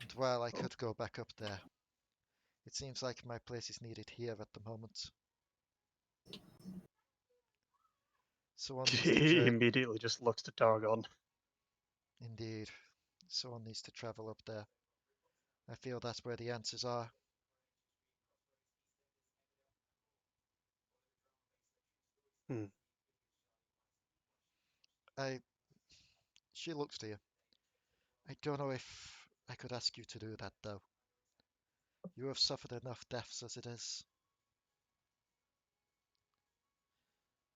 And while I could go back up there, it seems like my place is needed here at the moment. Someone needs to He immediately just looks to Targon. Indeed. Someone needs to travel up there. I feel that's where the answers are. Hmm. She looks to you. I don't know if I could ask you to do that, though. You have suffered enough deaths as it is.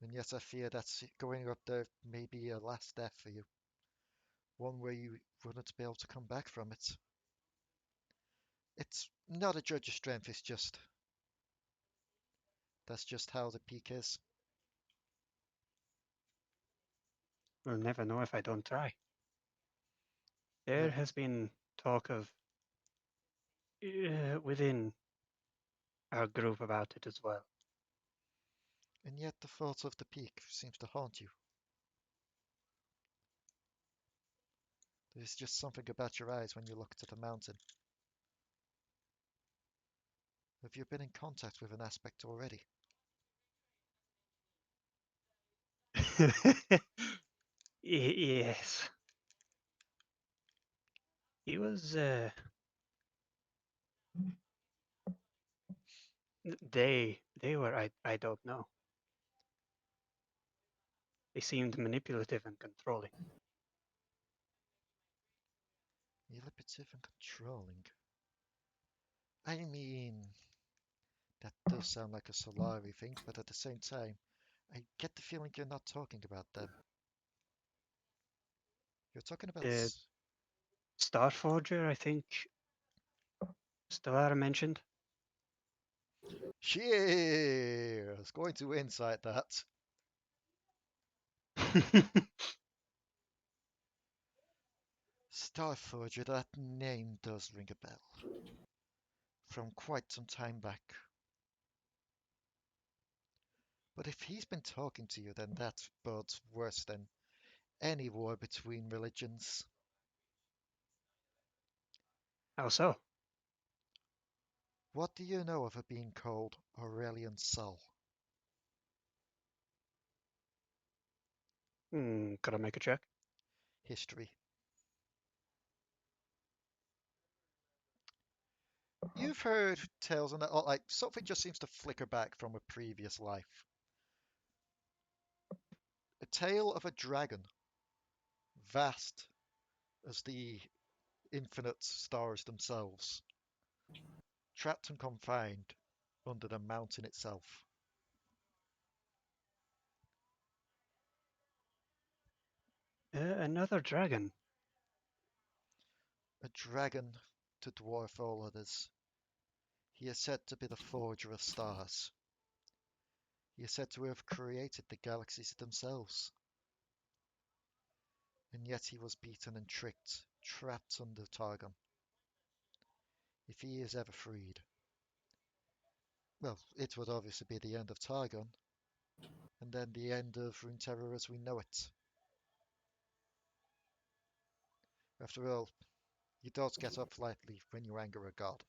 And yet I fear that going up there may be a last death for you. One where you wouldn't be able to come back from it. It's not a judge of strength, it's just... That's just how the peak is. We'll never know if I don't try. There No. has been talk of within our group about it as well. And yet the thought of the peak seems to haunt you. There's just something about your eyes when you look to the mountain. Have you been in contact with an aspect already? Yes. He was they were I don't know. They seemed manipulative and controlling. Manipulative and controlling. I mean, that does sound like a Solari thing, but at the same time, I get the feeling you're not talking about them. You're talking about... The Starforger, I think Stellara mentioned. Cheers! Going to insight that. Starforger, that name does ring a bell. From quite some time back. But if he's been talking to you, then that bodes worse than any war between religions. How so? What do you know of a being called Aurelian Sol? Could I make a check? History. You've heard tales and that, like something just seems to flicker back from a previous life. A tale of a dragon, vast as the infinite stars themselves, trapped and confined under the mountain itself. Another dragon. A dragon to dwarf all others. He is said to be the forger of stars. He is said to have created the galaxies themselves. And yet he was beaten and tricked, trapped under Targon. If he is ever freed, well, it would obviously be the end of Targon, and then the end of Runeterra as we know it. After all, you don't get up lightly when you anger a god.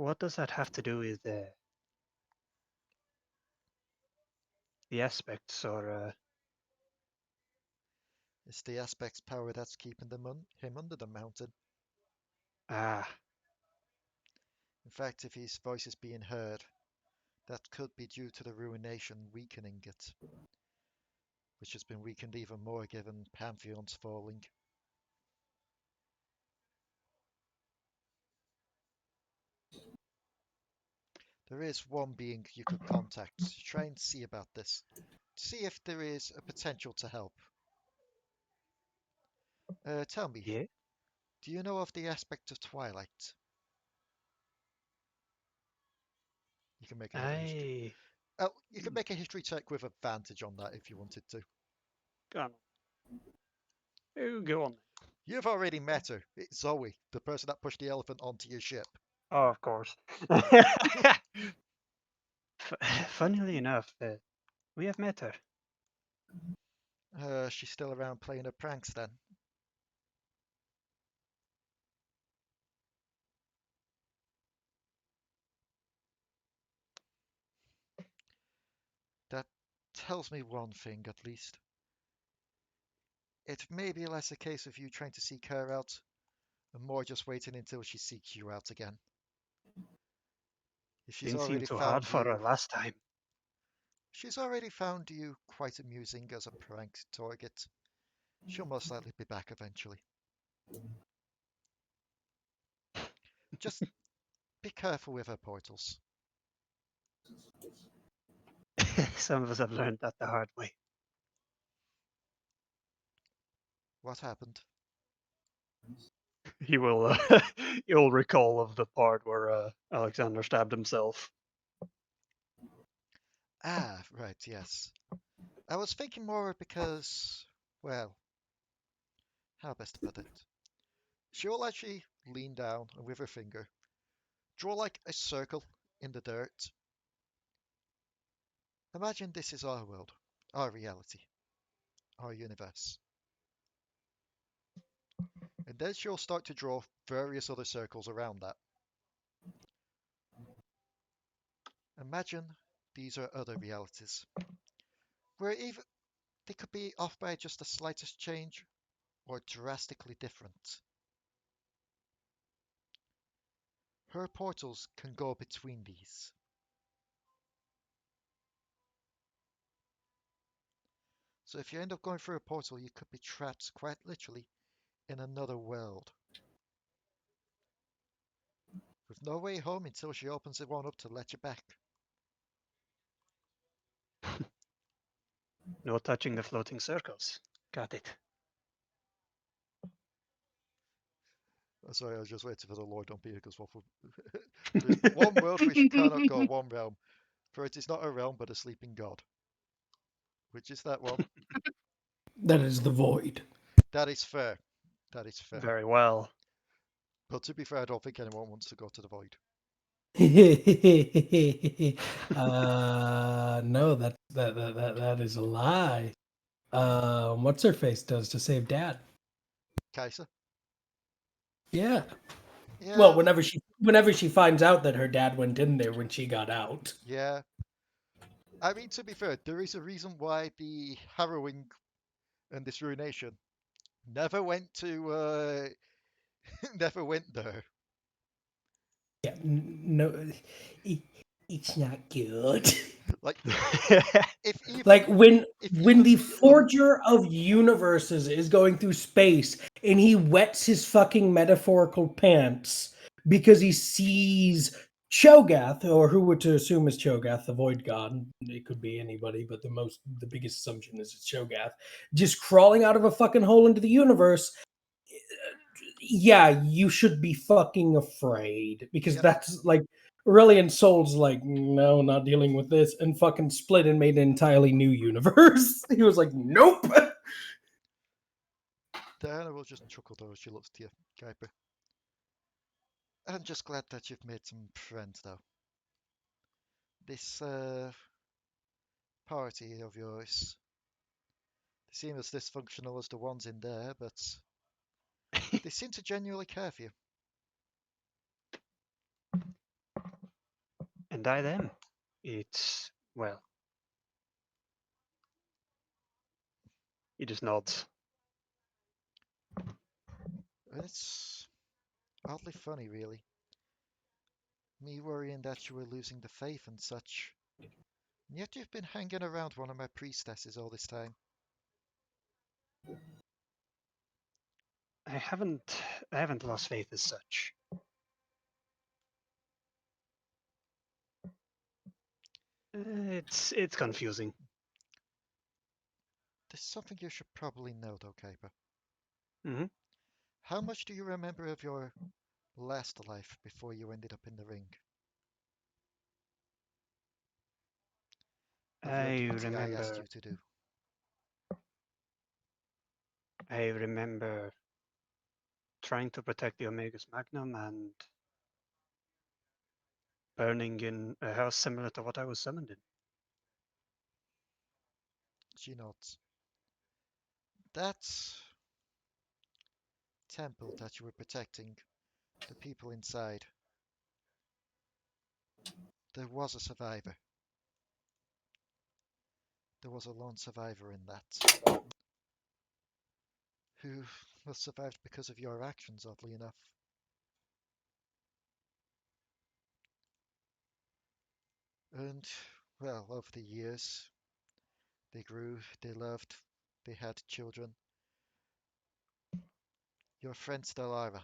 what does that have to do with the aspects, or It's the aspect's power that's keeping him under the mountain. ah, In fact, if his voice is being heard, that could be due to the ruination weakening it, which has been weakened even more given Pantheon's falling. There is one being you could contact to try and see about this. See if there is a potential to help. Tell me, yeah, do you know of the aspect of Twilight? You can make another history. I Oh, you can make a history check with advantage on that if you wanted to. go on. Go on. You've already met her. It's Zoe, the person that pushed the elephant onto your ship. Oh, of course. Funnily enough, we have met her. She's still around playing her pranks then. That tells me one thing, at least. It may be less a case of you trying to seek her out, and more just waiting until she seeks you out again. If she's Didn't seem already too hard found for her you, last time. she's already found you quite amusing as a prank target. She'll most likely be back eventually. Just be careful with her portals. Some of us have learned that the hard way. What happened? He will. He'll recall of the part where Alexander stabbed himself. Ah, right, yes. I was thinking more because, well, how best to put it? She'll actually lean down and with her finger draw like a circle in the dirt. Imagine this is our world, our reality, our universe. And then she'll start to draw various other circles around that. Imagine these are other realities, where even they could be off by just the slightest change or drastically different. Her portals can go between these. So if you end up going through a portal, you could be trapped quite literally in another world. With no way home until she opens it one up to let you back. No touching the floating circles. Got it. Sorry, I was just waiting for the Lord on Pinco's waffle. There's one world which cannot go, one realm. For it is not a realm, but a sleeping god. Which is that one? That is the void. That is fair. That is fair. Very well. But to be fair, I don't think anyone wants to go to the void. No, that is a lie. What's her face does to save Dad? Kaiser? Yeah. Yeah. Well, whenever she finds out that her dad went in there when she got out. Yeah. I mean, to be fair, there is a reason why the harrowing and this ruination never went to never went there. Yeah, no, it's not good. Like if even Like when if the even forger of universes is going through space and he wets his fucking metaphorical pants because he sees Cho'Gath, or who we're to assume is Cho'Gath, the void god. It could be anybody, but the biggest assumption is it's Cho'Gath, just crawling out of a fucking hole into the universe. Yeah, you should be fucking afraid, because Yep. that's like Aurelian Soul's like, no, not dealing with this, and fucking split and made an entirely new universe. He was like, nope. Diana will just chuckle though as she looks to you, Kuiper. I'm just glad that you've made some friends though. This party of yours, they seem as dysfunctional as the ones in there, but they seem to genuinely care for you. And I them. It's, well. He just nods. It's oddly funny, really. Me worrying that you were losing the faith and such. And yet you've been hanging around one of my priestesses all this time. I haven't lost faith as such. It's confusing. There's something you should probably know, though, Kuiper. Mm-hmm. How much do you remember of your last life before you ended up in the ring? Of your I duty I asked you to do. remember trying to protect the Omegas Magnum and burning in a house similar to what I was summoned in. She nods. That temple that you were protecting, the people inside, there was a survivor. There was a lone survivor in that, who was survived because of your actions, oddly enough. And, well, over the years, they grew, they loved, they had children. Your friend Stellara,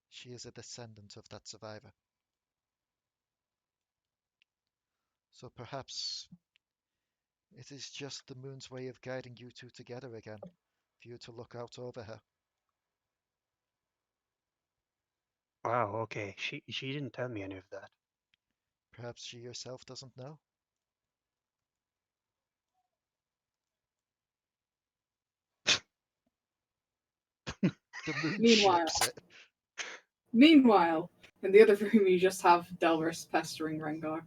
she is a descendant of that survivor. So perhaps it is just the moon's way of guiding you two together again, for you to look out over her. Wow, okay. She didn't tell me any of that. Perhaps she herself doesn't know. The moon Meanwhile. ships it. Meanwhile, in the other room, you just have Delris pestering Rengar.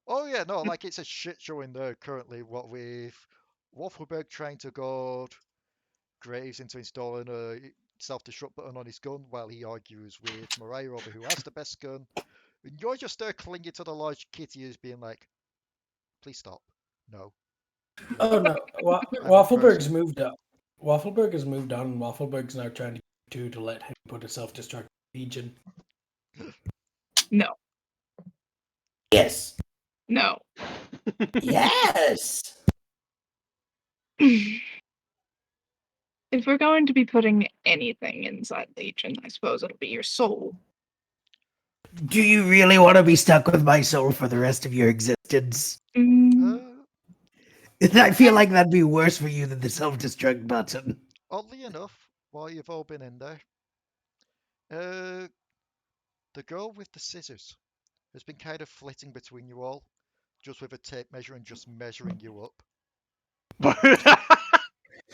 Oh yeah, no, like it's a shit show in there currently. What with Waffleberg trying to goad Graves into installing a self-destruct button on his gun while he argues with Mariah over who has the best gun. And you're just there clinging to the large kitty as being like, please stop. No. Oh no, I'm a Waffleberg's person. moved up. Waffleberg has moved on. And Waffleberg's now trying to let him put a self-destruct legion. No. Yes. No. Yes. If we're going to be putting anything inside Legion, I suppose it'll be your soul. Do you really want to be stuck with my soul for the rest of your existence? Mm, I feel like that'd be worse for you than the self-destruct button. Oddly enough, while you've all been in there, the girl with the scissors has been kind of flitting between you all, just with a tape measure and just measuring you up.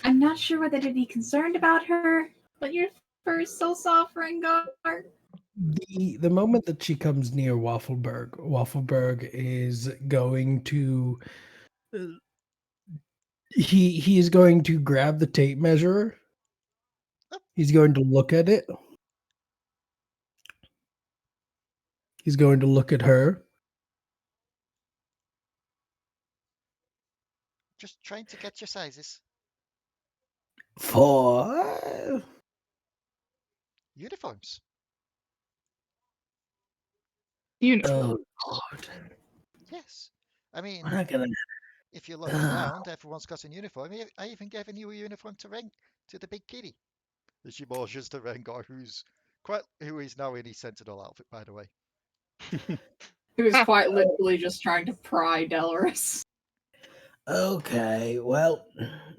I'm not sure whether to be concerned about her, but your fur is so soft, Rengar. The moment that she comes near Waffleberg is going to he is going to grab the tape measure. He's going to look at it. He's going to look at her. Just trying to get your sizes. For Uniforms. uniform. oh god, Yes. I mean, we're not gonna. if you look around, everyone's got a uniform. I even gave a new uniform to the big kitty. And she motions to Rengar, who is now in his Sentinel outfit, by the way. Who is quite literally just trying to pry Delris. Okay, well,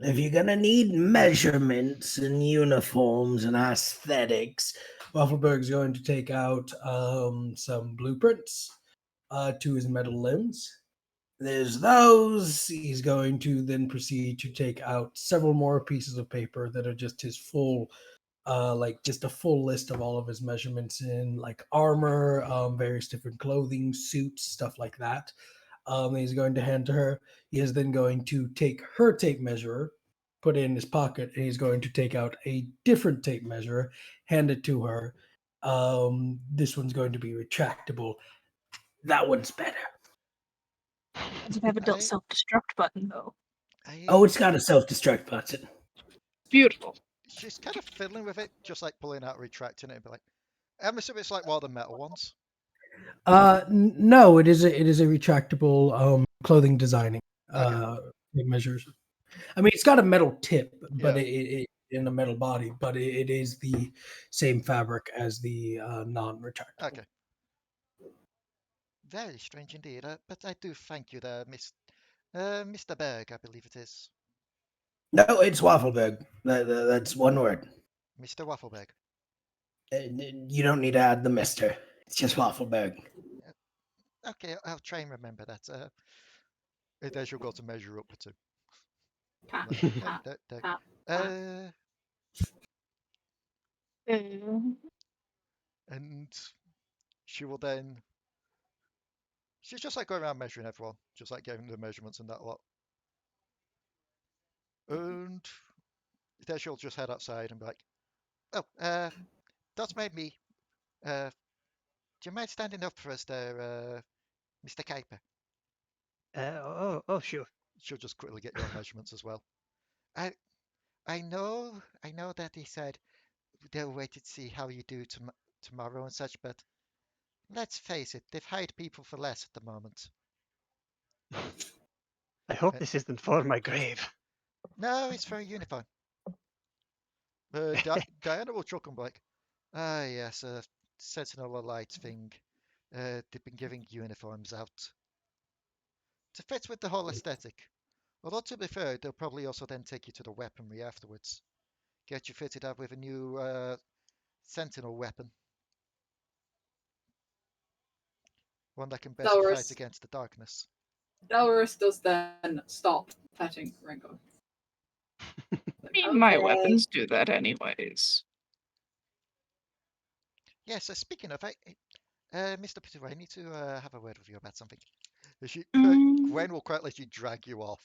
if you're gonna need measurements and uniforms and aesthetics, Waffleberg's going to take out some blueprints to his metal limbs. There's those. He's going to then proceed to take out several more pieces of paper that are just his full, just a full list of all of his measurements in like armor, various different clothing, suits, stuff like that. He's going to hand to her. He is then going to take her tape measure, put it in his pocket, and he's going to take out a different tape measure, hand it to her, This one's going to be retractable. That one's better. Does it have a I- self-destruct button though? Oh, it's got a self-destruct button. Beautiful. She's kind of fiddling with it, just like pulling out, retracting it, and be like, I'm assuming it's like one of the metal ones. No, it is a retractable clothing designing it measures. I mean, it's got a metal tip, but Yeah. it in a metal body, but it is the same fabric as the non-retractable. Okay. Very strange indeed, but I do thank you there, Mr. Berg, I believe it is. No, it's Waffleberg. That's one word. Mr. Waffleberg. You don't need to add the mister. It's just Waffleberg. Okay, I'll try and remember that. And then she'll go to measure up to. Pat, Like, pat, there. pat. And she will then. She's just like going around measuring everyone, just like giving the measurements and that lot. And then she'll just head outside and be like, "Oh, that's made me. Do you mind standing up for us there, Mr. Kuiper?" Oh, sure. She'll just quickly get your measurements as well. I know that he said they'll wait to see how you do tomorrow and such, but let's face it, they've hired people for less at the moment. I hope this isn't for my grave. No, it's for a uniform. Diana will chuckle and be like, ah, yes, a Sentinel of Light thing. They've been giving uniforms out to fit with the whole aesthetic. Although, to be fair, they'll probably also then take you to the weaponry afterwards. Get you fitted up with a new Sentinel weapon. One that can best fight Delris. against the darkness. Delris does then stop petting Ringo. I mean, my Okay. weapons do that anyways. Yes, speaking of, Mr. Potoo, I need to have a word with you about something. Gwen will quite let you drag you off.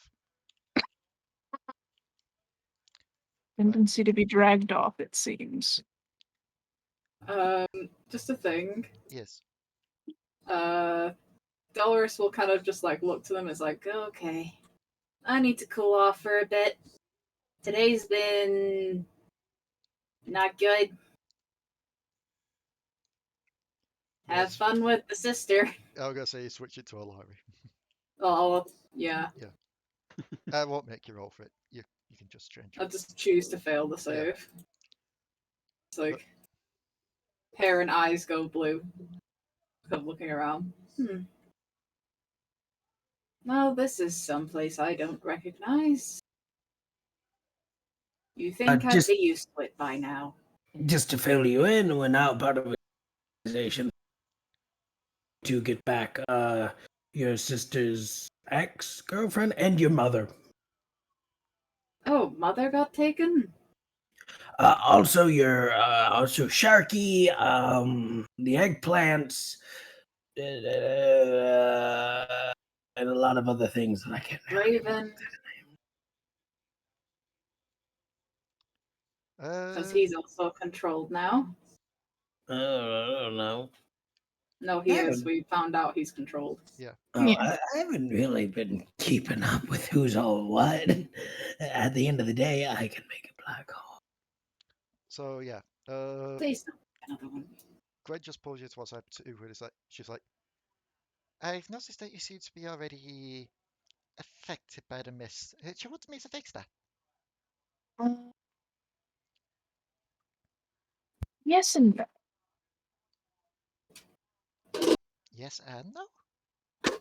Tendency to be dragged off, it seems. Just a thing. Yes. Delris will kind of just like look to them as like, okay, I need to cool off for a bit. Today's been not good. Have Yes. fun with the sister. I was gonna say switch it to Alari. Oh, yeah. I won't make you roll for it. You can just change I'll it. just choose to fail the save. It's like hair and eyes go blue. Kind of looking around. Well, this is someplace I don't recognize. You think I'd just- be used to it by now. Just to fill you in, we're now part of an organization to get back your sister's ex-girlfriend and your mother. Oh, mother got taken? Also also Sharky, the eggplants, and a lot of other things that I can't remember. Raven. Because Uh, he's also controlled now. I don't know. No, he is. We found out he's controlled. yeah. Oh, Yeah. I haven't really been keeping up with who's all what. At the end of the day, I can make a black hole. So yeah. Please don't make another one. Gwen just pulls you towards her too, where it's like she's like, I've noticed that you seem to be already affected by the mist. Do you want me to fix that? Yes and no. Yes and no.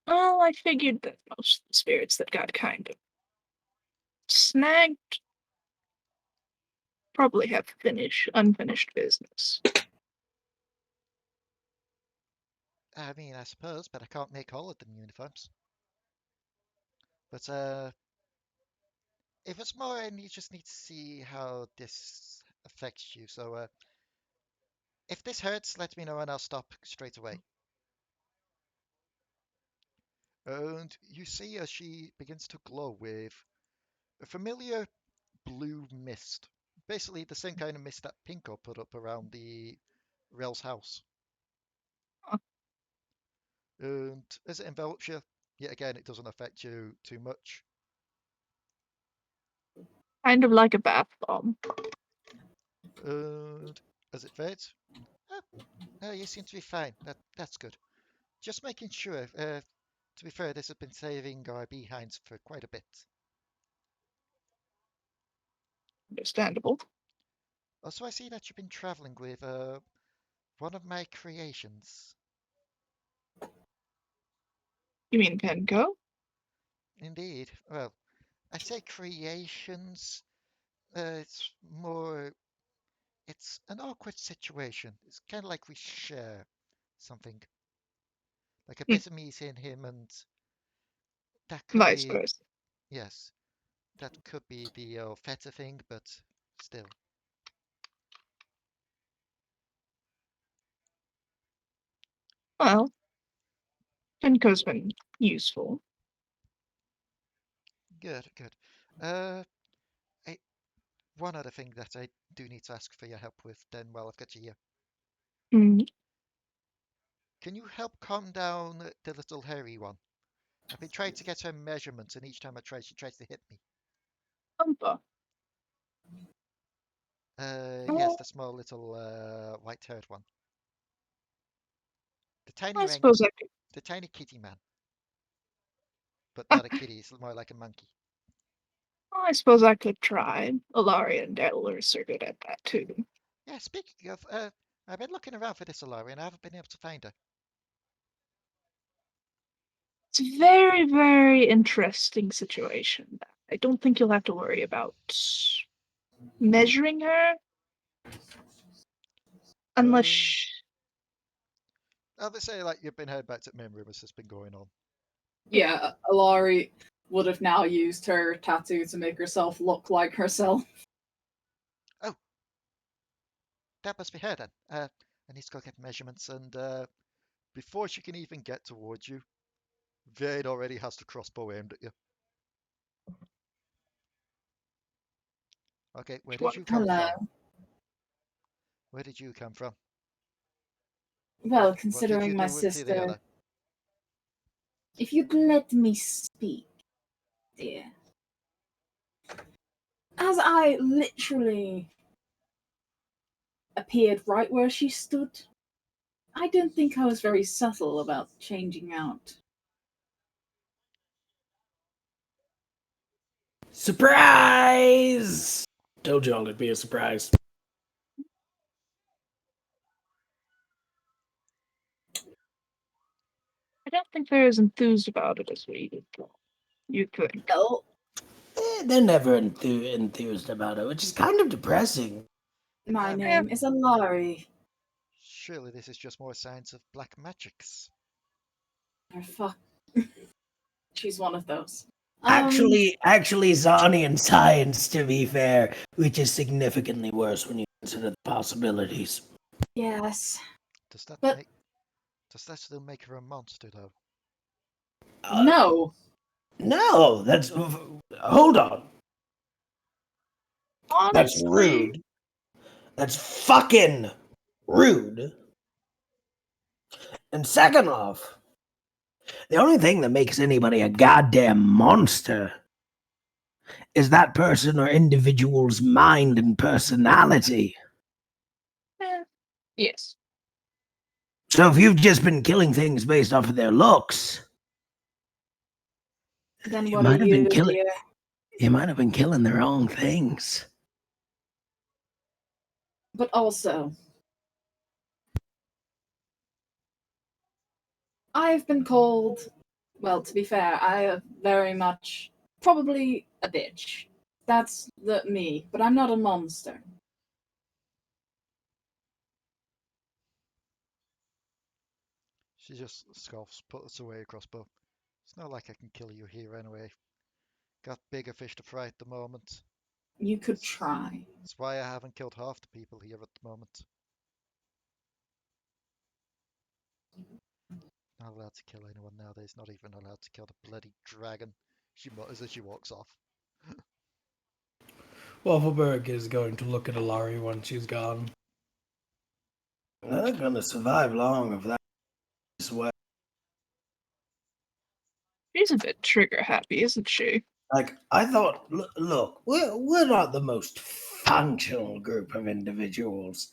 Well, I figured that most of the spirits that got kind of snagged probably have unfinished business. I mean, I suppose, but I can't make all of them uniforms. But if it's more, and you just need to see how this affects you. So if this hurts, let me know and I'll stop straight away. And you see as she begins to glow with a familiar blue mist Basically, the same kind of mist that Pinco put up around the Rel's house. Huh. And as it envelops you, yet again, it doesn't affect you too much. Kind of like a bath bomb. And as it fades, you seem to be fine. That's good. Just making sure. To be fair, this has been saving our behinds for quite a bit. Understandable. Also, I see that you've been traveling with one of my creations. You mean Pinco? Indeed. Well, I say creations. It's more. It's an awkward situation. It's kind of like we share something. Like a Hmm. bit of me is in him, and that could Vice be. versa. Yes, that could be the feta thing, but still. Well, Pinco's been useful. Good, good. Uh, I, one other thing that I do need to ask for your help with, then, while I've got you here. Hmm. Can you help calm down the little hairy one? I've been trying to get her measurements, and each time I try, she tries to hit me. Bumper. Yes, Oh, the small little white-haired one. The tiny I rank, suppose I could. the tiny kitty man. But not a kitty, it's more like a monkey. I suppose I could try. Alari and Delris are good at that too. Yeah, speaking of, I've been looking around for this Alari, and I haven't been able to find her. It's a very, very interesting situation. I don't think you'll have to worry about measuring her. Unless. I'll just say, like, you've been heard back to main rumors that's been going on. Yeah, Alari would have now used her tattoo to make herself look like herself. Oh, that must be her then. I need to go get measurements, and before she can even get towards you, Vade already has the crossbow aimed at you. Okay, where did you come Hello. from? Where did you come from? Well, What did you considering my do with sister, Tiliana? if you'd let me speak, dear. As I literally appeared right where she stood, I don't think I was very subtle about changing out. Surprise! Told y'all it'd be a surprise. I don't think they're as enthused about it as you'd think. Oh, They're never enthused about it, which is kind of depressing. my Um, name is Alari. Surely this is just more signs of black magics. Or fuck. She's one of those. Actually, Zonian science, to be fair, which is significantly worse when you consider the possibilities. Yes. Does that But- make? Does that still make her a monster, though? No. No, that's. Hold on. That's Honestly, rude. That's fucking rude. And second off, the only thing that makes anybody a goddamn monster is that person or individual's mind and personality. yes. So if you've just been killing things based off of their looks, Then you what might are have been you killing. here? You might have been killing the wrong things. But also, I've been called, well, to be fair, I am very much probably a bitch. That's me, but I'm not a monster. She just scoffs, puts away a crossbow. It's not like I can kill you here anyway. Got bigger fish to fry at the moment. You could try. That's why I haven't killed half the people here at the moment. Not allowed to kill anyone nowadays, not even allowed to kill the bloody dragon. She mutters as she walks off. Waffleberg is going to look at Alari once she's gone. They're not gonna survive long if that's way. She's a bit trigger happy, isn't she? Like, I thought, look, we're not the most functional group of individuals,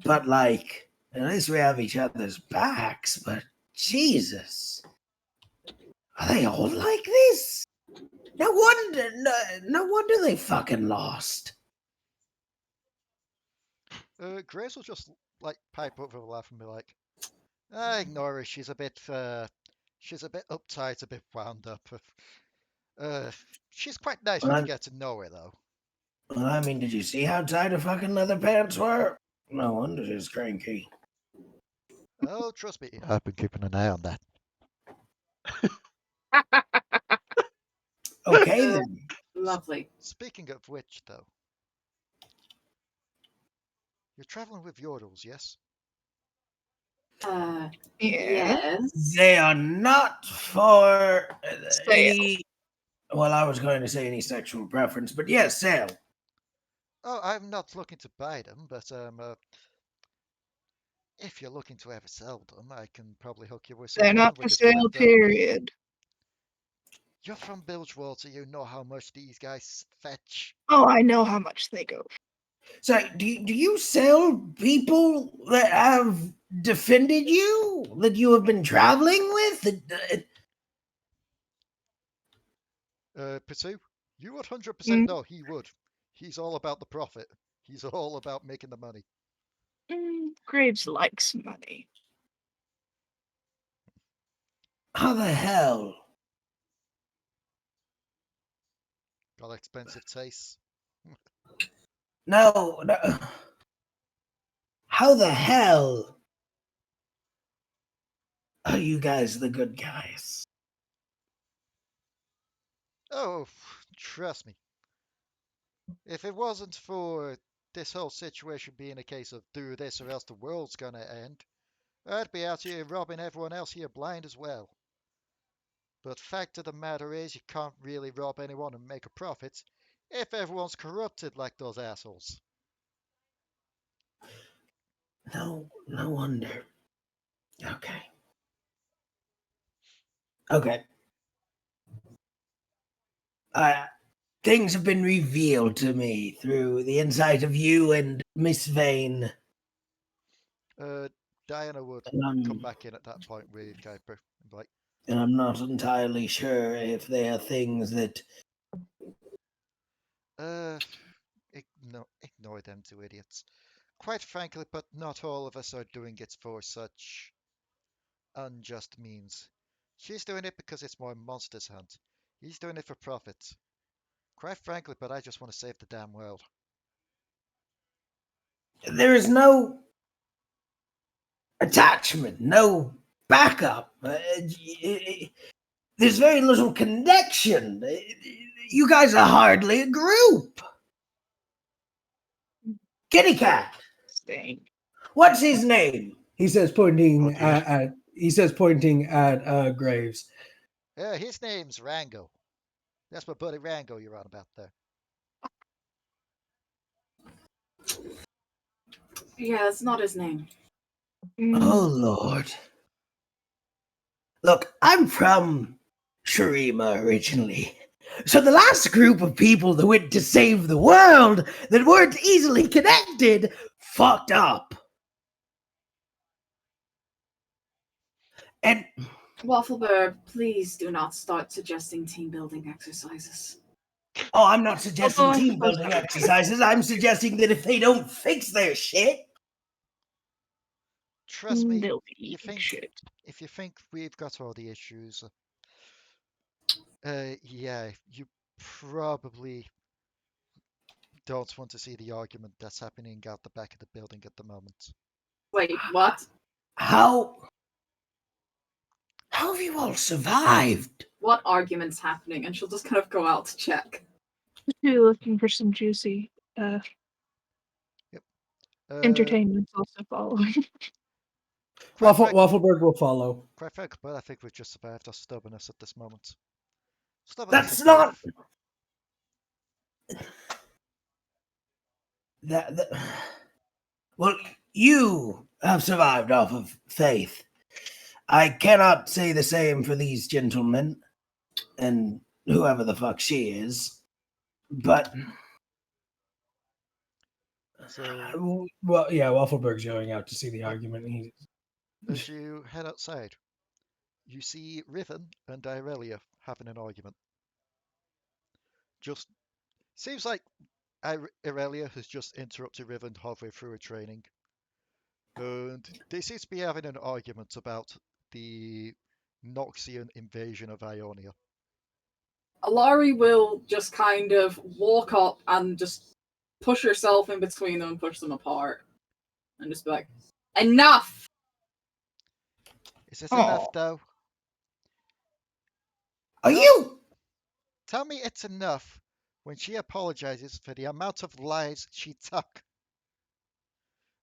but like, at least we have each other's backs. But Jesus, are they all like this? No wonder they fucking lost. Grace will just like pipe up with a laugh and be like, "I ignore her. She's a bit uptight, a bit wound up. She's quite nice when you get to know her, though." Well, I mean, did you see how tight her fucking leather pants were? No wonder she's cranky. Oh, trust me, I've been keeping an eye on that. Okay then. Lovely. Speaking of which, though, you're traveling with Yordles, yes? Yeah. Yes. They are not for Sale. any. Well, I was going to say any sexual preference, but yes, sale. Oh, I'm not looking to buy them, but if you're looking to ever sell them, I can probably hook you with They're someone. not We for can split sale, them. period. You're from Bilgewater, you know how much these guys fetch. Oh, I know how much they go. So, do you sell people that have defended you, that you have been traveling with? Potoo, you would 100% know he would. He's all about the profit. He's all about making the money. Graves likes money. How the hell? Got expensive tastes. No. How the hell are you guys the good guys? Oh, trust me. If it wasn't for this whole situation being a case of do this or else the world's gonna end, I'd be out here robbing everyone else here blind as well. But fact of the matter is, you can't really rob anyone and make a profit if everyone's corrupted like those assholes. No wonder. Okay. Things have been revealed to me through the insight of you and Miss Vane. Diana would come back in at that point with Kuiper and be like, and I'm not entirely sure if they are things that. Ignore them two idiots. Quite frankly, but not all of us are doing it for such unjust means. She's doing it because it's more monsters hunt. He's doing it for profit. Quite frankly, but I just want to save the damn world. There is no attachment, no backup. There's very little connection. You guys are hardly a group. Kitty Cat. Stink. What's his name? He says, pointing at Graves. His name's Rango. That's my buddy Rango you're on about there. Yeah, it's not his name. Oh, Lord. Look, I'm from Shurima originally. So the last group of people that went to save the world that weren't easily connected fucked up. And Waffleberg, please do not start suggesting team building exercises. oh, I'm not suggesting team building exercises. I'm suggesting that if they don't fix their shit. Trust me, if you think we've got all the issues, yeah, you probably don't want to see the argument that's happening out the back of the building at the moment. Wait, what? How have you all survived? What argument's happening? And she'll just kind of go out to check. You're looking for some juicy entertainment's also following. Waffleberg will follow. Quite frankly, but I think we've just survived our stubbornness at this moment. That's not. Well, you have survived off of faith. I cannot say the same for these gentlemen and whoever the fuck she is, but So, well, yeah, Waffleberg's going out to see the argument. as you head outside, you see Riven and Irelia having an argument. Just seems like Irelia has just interrupted Riven halfway through a training, and they seem to be having an argument about the Noxian invasion of Ionia. Alari will just kind of walk up and just push herself in between them and push them apart. And just be like, enough! Is it enough, though? are you? Tell me it's enough when she apologizes for the amount of lies she took.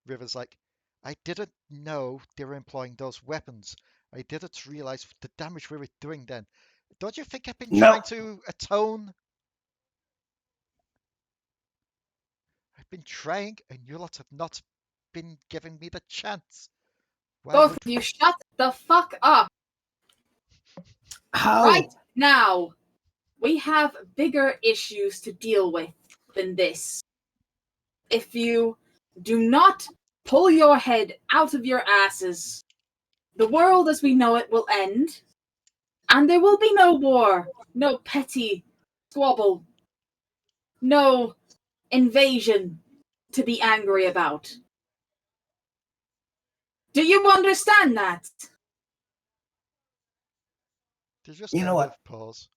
Riven's like, I didn't know they were employing those weapons. I didn't realize the damage we were doing then. Don't you think I've been No. trying to atone? I've been trying, and you lot have not been giving me the chance. Why Both would... of you shut the fuck up How? right now. We have bigger issues to deal with than this. If you do not pull your head out of your asses, the world as we know it will end, and there will be no war, no petty squabble, no invasion to be angry about. Do you understand that? They just You kind know what? of pause.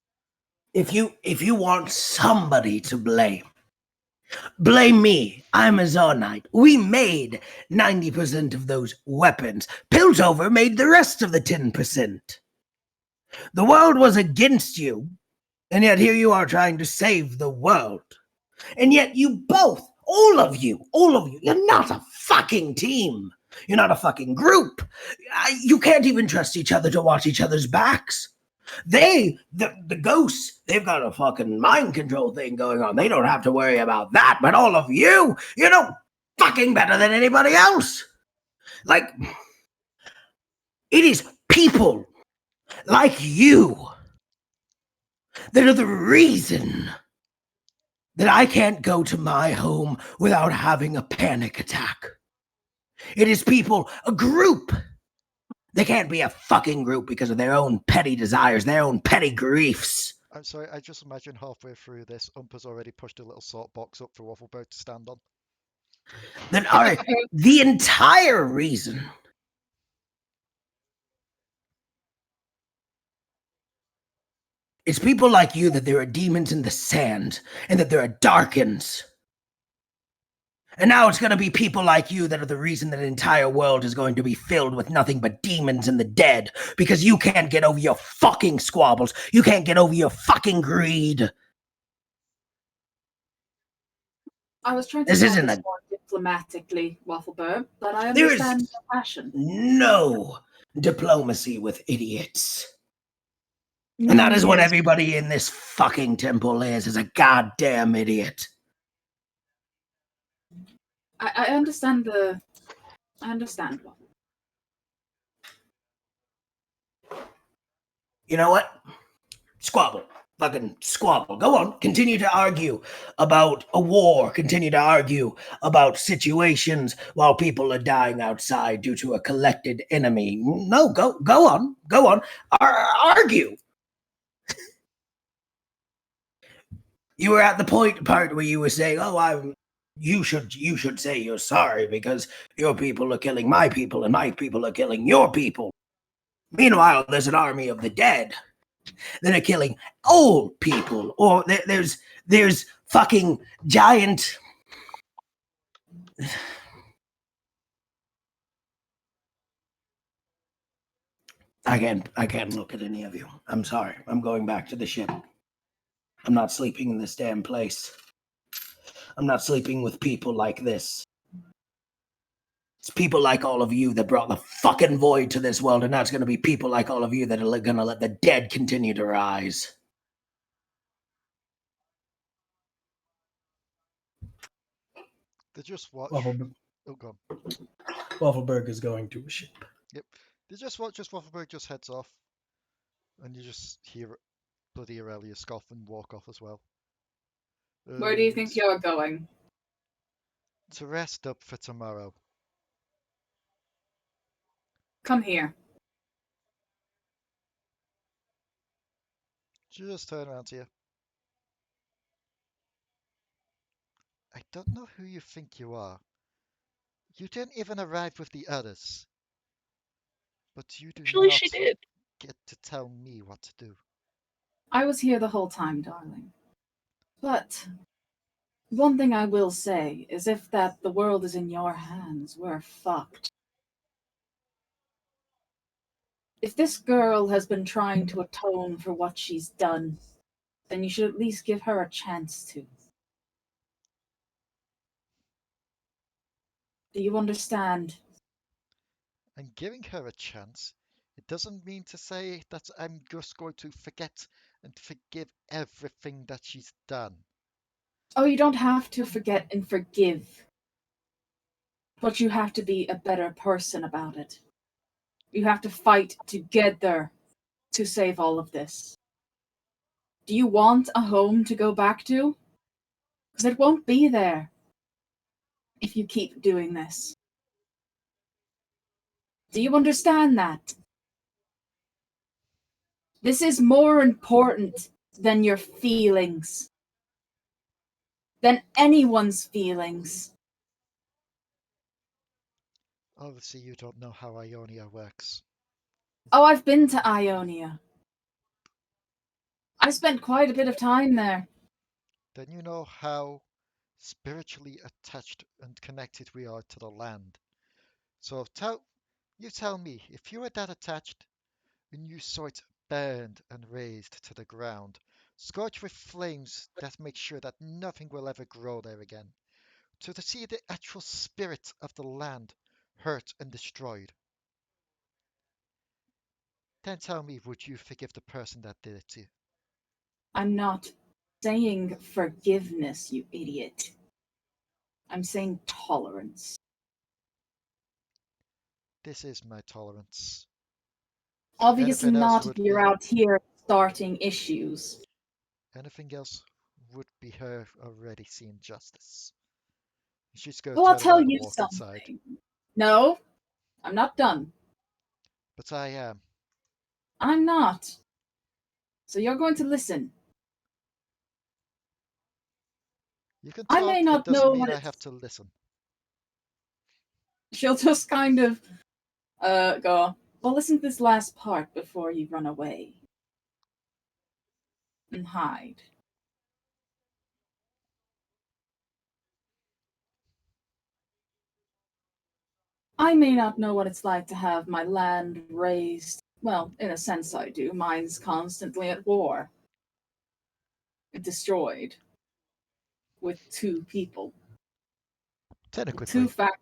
If you want somebody to blame me. I'm a Zonite. We made 90% of those weapons. Piltover made the rest of the 10%. The world was against you, and yet here you are trying to save the world. And yet you both, all of you, you're not a fucking team. You're not a fucking group. You can't even trust each other to watch each other's backs. The ghosts, they've got a fucking mind control thing going on. They don't have to worry about that. But all of you, you're no fucking better than anybody else. Like, it is people like you that are the reason that I can't go to my home without having a panic attack. It is people, a group. They can't be a fucking group because of their own petty desires, their own petty griefs. I'm sorry, I just imagine halfway through this, Umpa's already pushed a little salt box up for Waffleberg to stand on. Then are the entire reason it's people like you that there are demons in the sand and that there are darkens. And now it's going to be people like you that are the reason that the entire world is going to be filled with nothing but demons and the dead because you can't get over your fucking squabbles. You can't get over your fucking greed. I was trying to This say isn't this a- more diplomatically, Waffleberg, but I There is- understand your passion. No diplomacy with idiots. And that is what everybody in this fucking temple is a goddamn idiot. I understand I understand. You know what? Squabble. Fucking squabble. Go on. Continue to argue about a war. Continue to argue about situations while people are dying outside due to a collected enemy. No, go on. Go on. Argue. You were at the part where you were saying, "Oh, you should say you're sorry because your people are killing my people and my people are killing your people." Meanwhile, there's an army of the dead that are killing old people, or there's fucking giant. I can't look at any of you. I'm sorry. I'm going back to the ship. I'm not sleeping in this damn place. I'm not sleeping with people like this. It's people like all of you that brought the fucking void to this world, and now it's going to be people like all of you that are going to let the dead continue to rise. They just watch. Waffleberg, Oh, go on. Waffleberg is going to a ship. Yep. They just watch as Waffleberg just heads off, and you just hear bloody Aurelia scoff and walk off as well. Where do you think you're going? To rest up for tomorrow. Come here. Just turn around to you. I don't know who you think you are. You didn't even arrive with the others. But you do Actually, not she did. get to tell me what to do. I was here the whole time, darling. But one thing I will say is if that the world is in your hands, we're fucked. If this girl has been trying to atone for what she's done, then you should at least give her a chance to. Do you understand? And giving her a chance, it doesn't mean to say that I'm just going to forget and forgive everything that she's done. Oh, you don't have to forget and forgive. But you have to be a better person about it. You have to fight together to save all of this. Do you want a home to go back to? Because it won't be there if you keep doing this. Do you understand that? This is more important than your feelings. Than anyone's feelings. Obviously, you don't know how Ionia works. Oh, I've been to Ionia. I spent quite a bit of time there. Then you know how spiritually attached and connected we are to the land. So you tell me, if you were that attached and you saw it burned and razed to the ground, scorched with flames that make sure that nothing will ever grow there again, to see the actual spirit of the land hurt and destroyed, then tell me, would you forgive the person that did it to you? I'm not saying forgiveness, you idiot. I'm saying tolerance. This is my tolerance. Obviously Anything else not if would you're be out here starting issues. anything else would be her already seeing justice. She's going Well, to I'll turn tell around and you walk inside. something. No, I'm not done. But I am. I'm not. So you're going to listen. You can I talk, may it not doesn't know mean what I it's... have to listen. She'll just kind of go, well, listen to this last part before you run away. And hide. I may not know what it's like to have my land razed. Well, in a sense I do. Mine's constantly at war. Destroyed. With two people. Technically Two three. factions.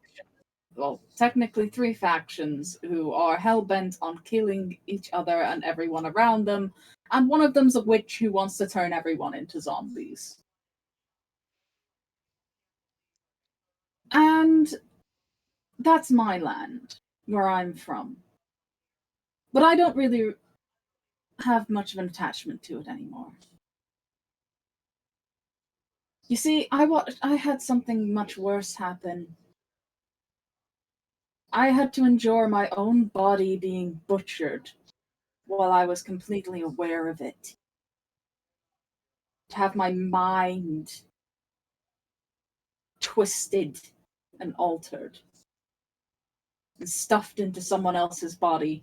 Well, technically three factions who are hell-bent on killing each other and everyone around them, and one of them's a witch who wants to turn everyone into zombies. And that's my land, where I'm from. But I don't really have much of an attachment to it anymore. You see, I had something much worse happen. I had to endure my own body being butchered while I was completely aware of it. To have my mind twisted and altered and stuffed into someone else's body.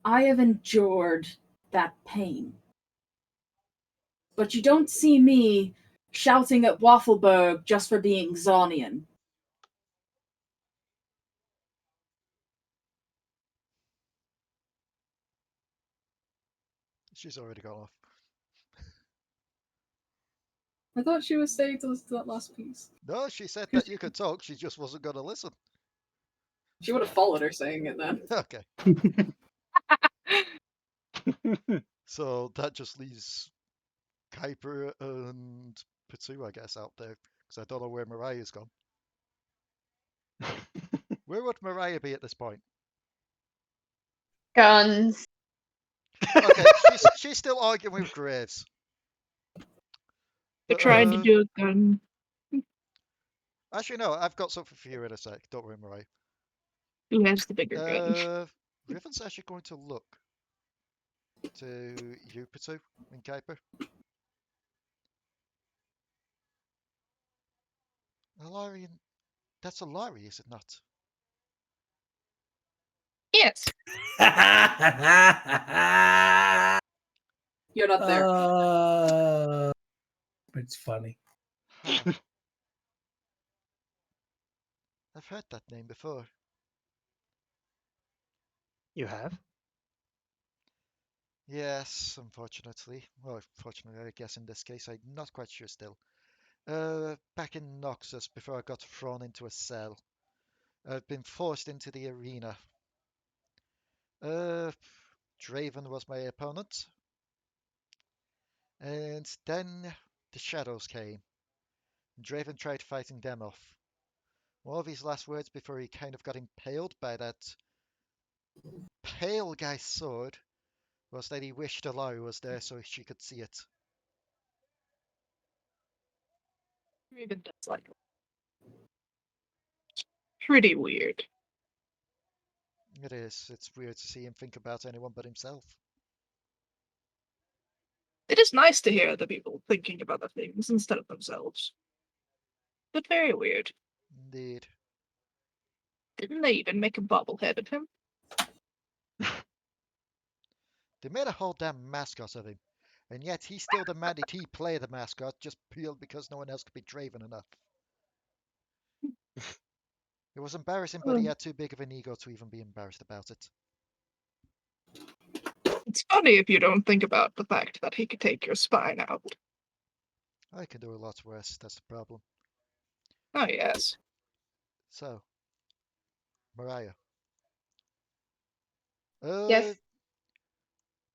I have endured that pain. But you don't see me shouting at Waffleberg just for being Zonian. She's already gone off. I thought she was saying to us that last piece. No, she said that you could talk, she just wasn't going to listen. She would have followed her saying it then. Okay. So that just leaves Kuiper and Potoo, I guess, out there, because I don't know where Mariah's gone. Where would Mariah be at this point? Guns. Okay, she's still arguing with Graves. They're trying to do a gun. Actually, no, I've got something for you in a sec. Don't worry, Mariah. Who has the bigger gun? Riven's actually going to look to you, Potoo, and Kuiper. Alari, that's Alari, is it not? Yes. You're not there. It's funny. Huh. I've heard that name before. You have? Yes, unfortunately. Well, fortunately, I guess in this case, I'm not quite sure still. Back in Noxus, before I got thrown into a cell, I've been forced into the arena. Draven was my opponent. And then the shadows came. Draven tried fighting them off. One of his last words before he kind of got impaled by that pale guy's sword was that he wished Alari was there so she could see it. Even does like pretty weird. It is. It's weird to see him think about anyone but himself. It is nice to hear other people thinking of other things instead of themselves. But very weird. Indeed. Didn't they even make a bobblehead of him? They made a whole damn mascot of him, and yet he still demanded he play the mascot just purely because no one else could be Draven enough. It was embarrassing, but he had too big of an ego to even be embarrassed about it. It's funny if you don't think about the fact that he could take your spine out. I can do a lot worse, that's the problem. Oh, yes. So, Mariah. Yes.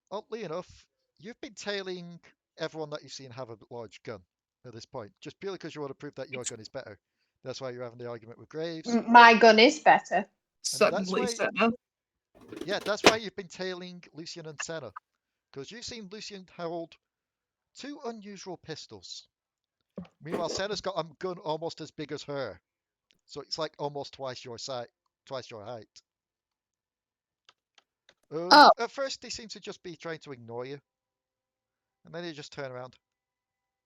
Oddly enough, you've been tailing everyone that you've seen have a large gun at this point, just purely because you want to prove that your gun is better. That's why you're having the argument with Graves. My gun is better. Suddenly, why- Senna. Yeah, that's why you've been tailing Lucian and Senna. Because you've seen Lucian hold two unusual pistols. Meanwhile, Senna's got a gun almost as big as her. So it's like almost twice your height. Oh. At first, they seem to just be trying to ignore you. And then they just turn around.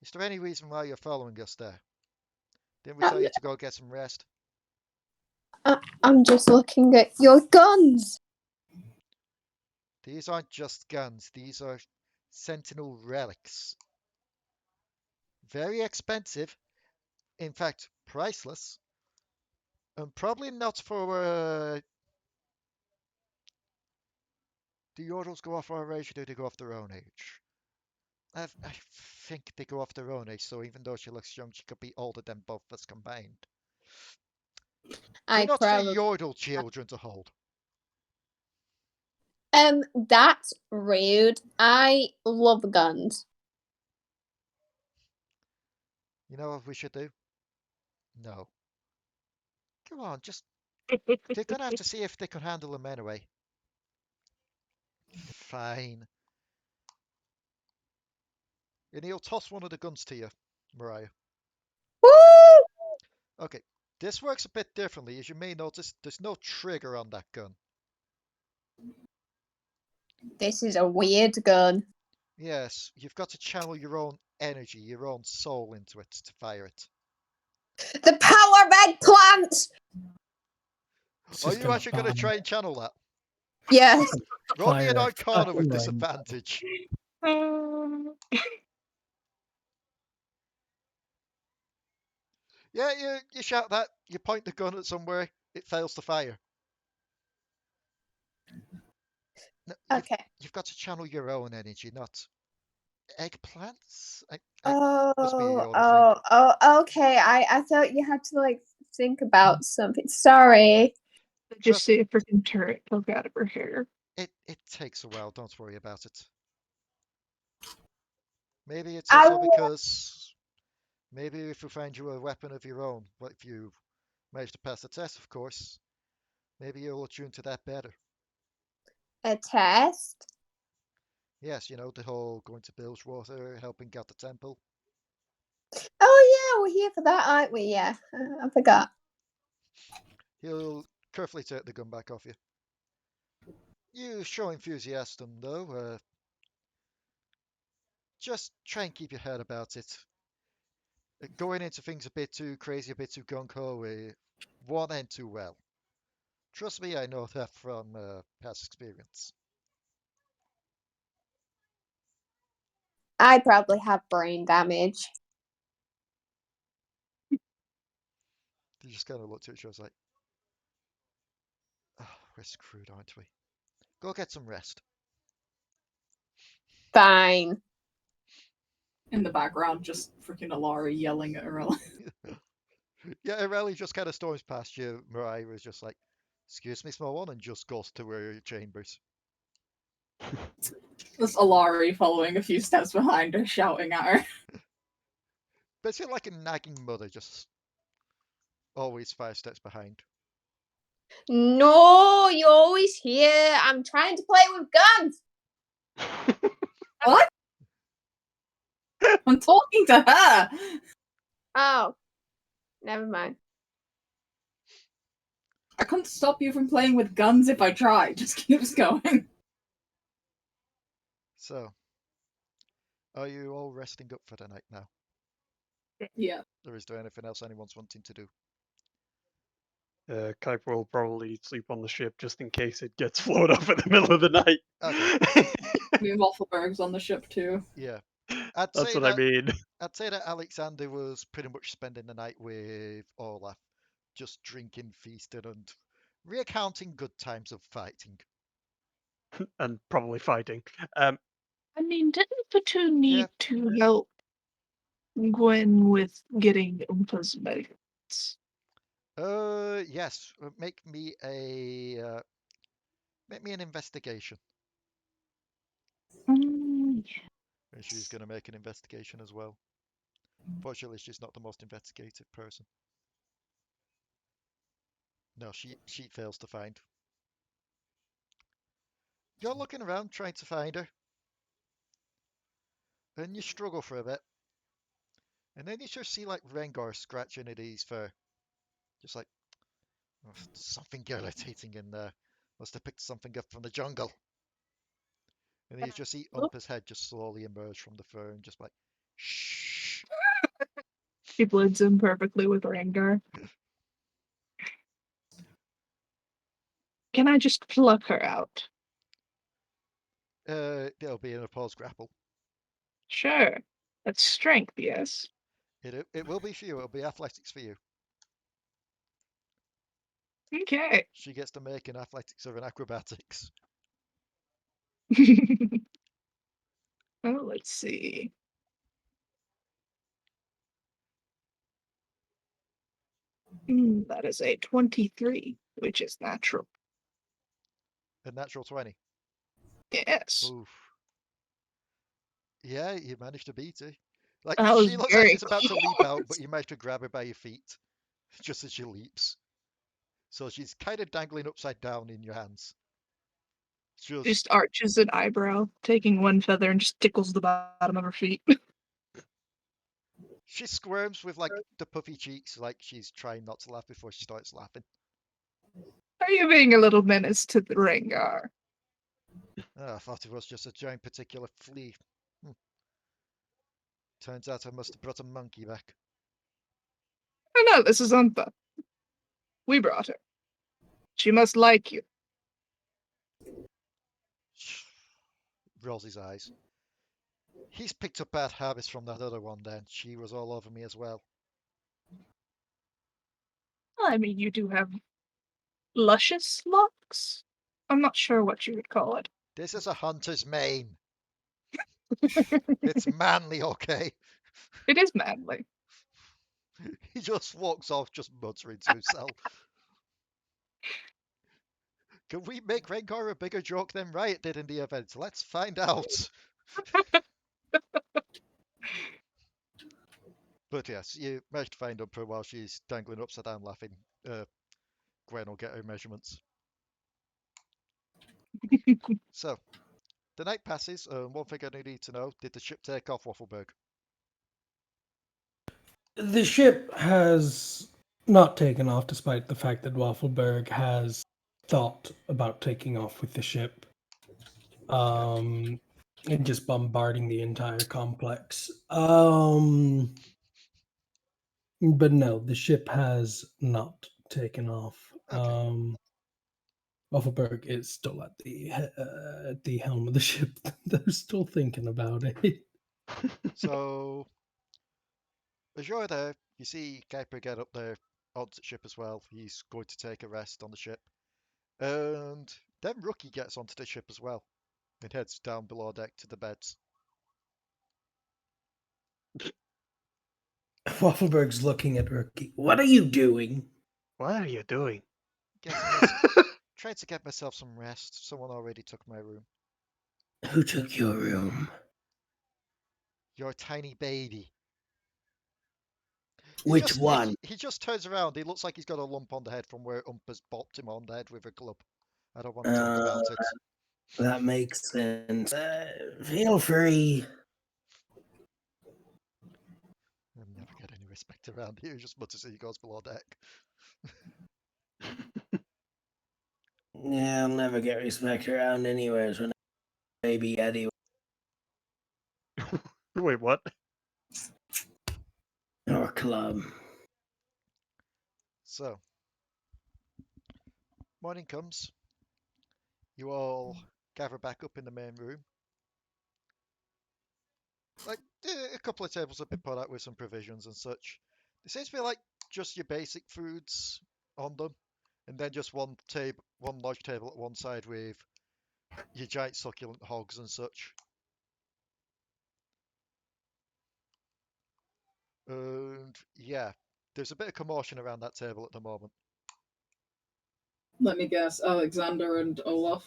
Is there any reason why you're following us there? Didn't we tell you to go get some rest? I'm just looking at your guns. These aren't just guns. These are Sentinel relics. Very expensive. In fact, priceless. And probably not for... Do Yordles go off our age or do they go off their own age? I think they go off their own age, so even though she looks young, she could be older than both of us combined. They're not for Yordle children to hold. That's rude. I love guns. You know what we should do? No. Come on, just... They're gonna have to see if they can handle them anyway. Fine. And he'll toss one of the guns to you, Mariah. Woo! Okay, this works a bit differently. As you may notice, there's no trigger on that gun. This is a weird gun. Yes, you've got to channel your own energy, your own soul into it to fire it. The power red plant! Are you actually going to try and channel that? Yes. Roll me an Fire Arcana with fucking disadvantage. Yeah, you shout that, you point the gun at somewhere, it fails to fire. No, Okay. You've got to channel your own energy, not eggplants? Must be a Yordle thing. Okay. I thought you had to like think about something. Sorry. Just see a freaking turret poke out of her hair. It takes a while, don't worry about it. Maybe it's I also will- because maybe if we find you a weapon of your own, but if you manage to pass the test, of course, maybe you'll attune to that better. a test. Yes, you know, the whole going to Bilgewater, helping out the temple. Oh yeah, we're here for that, aren't we? Yeah, I forgot. He'll carefully take the gun back off you. You show enthusiasm, though. Just try and keep your head about it. Going into things a bit too crazy, a bit too gung-ho, won't end too well. Trust me, I know that from past experience. I probably have brain damage. They just kind of looked at each other like, oh, we're screwed, aren't we? Go get some rest. Fine. In the background, just freaking Alari yelling at her. Yeah, Ireli just kind of storms past you. Mariah was just like, excuse me, small one, and just goes to her chambers. There's Alari following a few steps behind her, shouting at her. Basically like a nagging mother, just always 5 steps behind. No, you're always here. I'm trying to play with guns. What? I'm talking to her. Oh, never mind. I couldn't stop you from playing with guns if I tried. Just keeps going. So, are you all resting up for the night now? Yeah. Or is there anything else anyone's wanting to do? Kuiper will probably sleep on the ship just in case it gets flown off in the middle of the night. Okay. I mean, Waffleberg's on the ship too. Yeah. I'd That's say what I that mean. I'd say that Alexander was pretty much spending the night with Olaf, just drinking, feasting, and recounting good times of fighting. And probably fighting. I mean, didn't Potoo need Yeah. to help Gwen with getting Oompa's medicines? Yes. Make me an investigation. Mm, And she's gonna make an investigation as well. Fortunately, she's not the most investigative person. No, she fails to find. You're looking around trying to find her, and you struggle for a bit, and then you just see like Rengar scratching at his fur, just like oh, something irritating in there. Must have picked something up from the jungle. And then you just see Umpa's head just slowly emerge from the fur and just like, shh. She blends in perfectly with Rengar. Can I just pluck her out? It'll be an opposed grapple. Sure. That's strength, yes. It will be for you. It'll be athletics for you. Okay. She gets to make an athletics or an acrobatics. Oh, let's see. That is a 23, which is natural. A natural 20. Yes. Oof. Yeah, you managed to beat her. Like That was she looks like very she's about to leap out, but you manage to grab her by your feet just as she leaps. So she's kind of dangling upside down in your hands. Just arches an eyebrow, taking one feather and just tickles the bottom of her feet. She squirms with like the puffy cheeks, like she's trying not to laugh before she starts laughing. Are you being a little menace to the Rengar? Oh, I thought it was just a giant particular flea. Turns out I must have brought a monkey back. Oh no, this is Untha. We brought her. She must like you. Rolls his eyes. He's picked up bad habits from that other one then. She was all over me as well. I mean, you do have luscious locks? I'm not sure what you would call it. This is a hunter's mane. It's manly, okay? It is manly. He just walks off, just muttering to himself. Can we make Rengar a bigger joke than Riot did in the event? Let's find out. But yes, you managed to find Umpra while she's dangling upside down laughing. Gwen will get her measurements. So, the night passes, and one thing I need to know, did the ship take off Waffleberg? The ship has not taken off, despite the fact that Waffleberg has thought about taking off with the ship. And just bombarding the entire complex. But no, the ship has not taken off. Okay. Waffleberg is still at the helm of the ship. They're still thinking about it. So, as you're there, you see Kuiper get up there onto the ship as well. He's going to take a rest on the ship. And then Rookie gets onto the ship as well and heads down below deck to the beds. Waffleberg's looking at Rookie. What are you doing? What are you doing? Trying to get myself some rest. Someone already took my room. Who took your room? Your tiny baby. Which one? He just turns around. He looks like he's got a lump on the head from where Umpa's bopped him on the head with a club. I don't want to talk about it. That makes sense. Feel free. I'll never get any respect around here. He just mutters as he goes below deck. Yeah, I'll never get respect around anywhere when baby Eddie Wait, what? or club. So, morning comes. You all gather back up in the main room. Like, a couple of tables have been put out with some provisions and such. There seems to be like just your basic foods on them, and then just one large table at one side with your giant succulent hogs and such. And yeah, there's a bit of commotion around that table at the moment. Let me guess, Alexander and Olaf.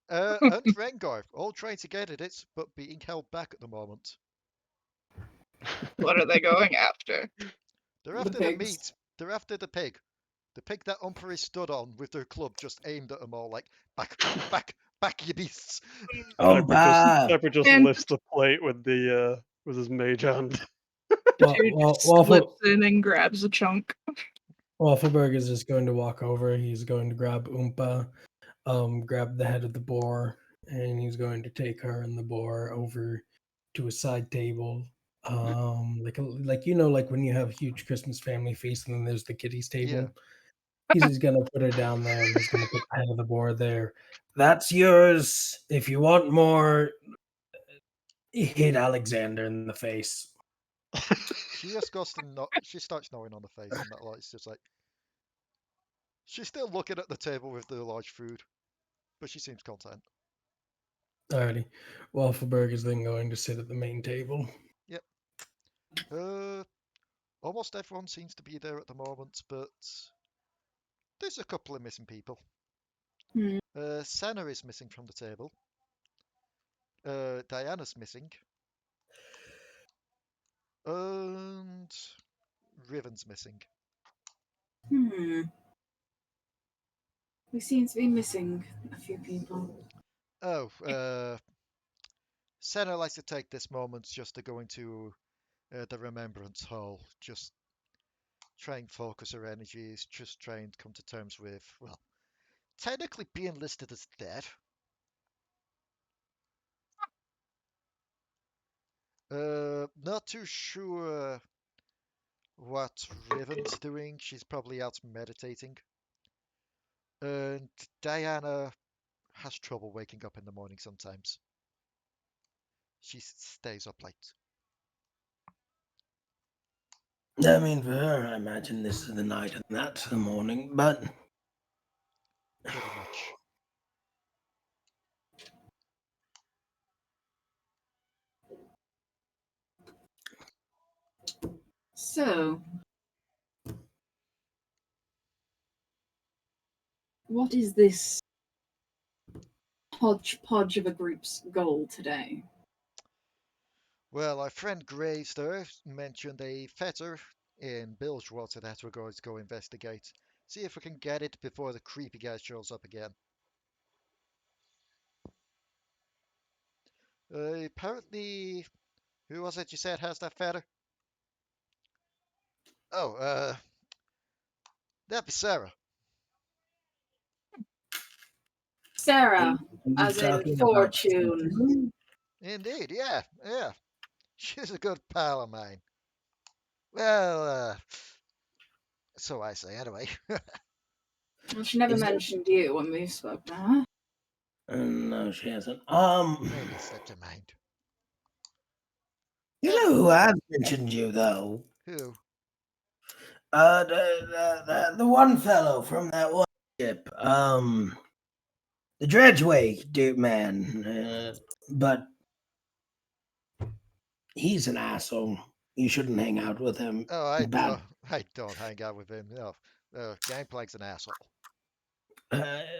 And Rengor, all trying to get at it, but being held back at the moment. What are they going after? They're The after the pigs. meat. They're after the pig. The pig that Umpher is stood on with their club just aimed at them all like, back, you beasts. Kuiper just And- lifts the plate with his mage hand. Slips in and grabs a chunk. Waffleberg is just going to walk over. He's going to grab Oompa, grab the head of the boar, and he's going to take her and the boar over to a side table. Like when you have a huge Christmas family feast and then there's the kiddies table. Yeah. He's just gonna put her down there and he's gonna put the head of the boar there. That's yours. If you want more, hit Alexander in the face. She just goes to she starts gnawing on the face, and that it's just like she's still looking at the table with the large food, but she seems content. Alrighty. Waffleberg is then going to sit at the main table. Yep. Almost everyone seems to be there at the moment, but there's a couple of missing people. Hmm. Senna is missing from the table. Diana's missing. And Riven's missing. We seem to be missing a few people. Oh, Senna likes to take this moment just to go into the Remembrance Hall. Just try and focus her energies, just try and come to terms with, well, technically being listed as dead. Not too sure what Riven's doing. She's probably out meditating. And Diana has trouble waking up in the morning sometimes. She stays up late. I mean, for her, I imagine this is the night and that's the morning, but Pretty much. So, what is this hodgepodge of a group's goal today? Well, our friend Graves there mentioned a fetter in Bilgewater that we're going to go investigate. See if we can get it before the creepy guy shows up again. Apparently, who was it you said has that fetter? Oh, that'd be Sarah. Sarah, You as in talking about fortune. Sentinel? Indeed, yeah. She's a good pal of mine. Well, so I say anyway. Well, she never Is it? mentioned you when we spoke to her. No, she hasn't. Maybe it slipped her mind. You know Anyway, who has mentioned you though? who? The one fellow from that one ship. The Dredgeway dude man. But he's an asshole. You shouldn't hang out with him. Oh, He's bad. I don't hang out with him. No, Gangplank's an asshole.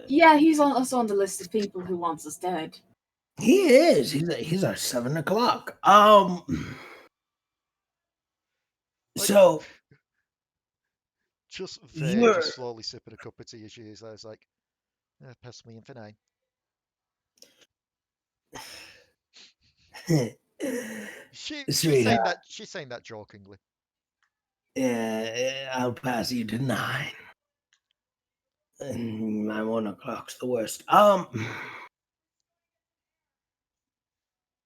Yeah, he's also on the list of people who wants us dead. He is. He's our 7 o'clock. Like, So just vague, you're just slowly sipping a cup of tea as she is. I was like, pass me in for 9. She's saying sweetheart. that. She's saying that jokingly. Yeah, I'll pass you to 9. My 1 o'clock's the worst.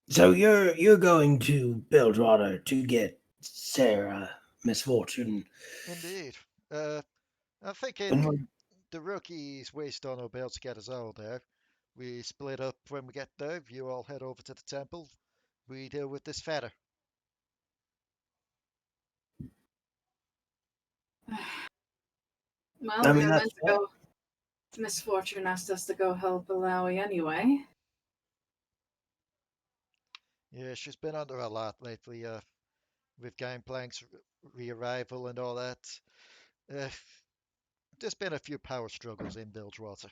So you're going to Bilgewater to get Sarah Misfortune. Indeed. I'm thinking And the rookies Waystone will be able to get us all there. We split up when we get there. You all head over to the temple. We deal with this fetter. Well, I we mean were that's meant to go. Misfortune asked us to go help Alawi anyway. Yeah, she's been under a lot lately. With Gangplank's re-arrival and all that. Uh, there's been a few power struggles in Bilgewater.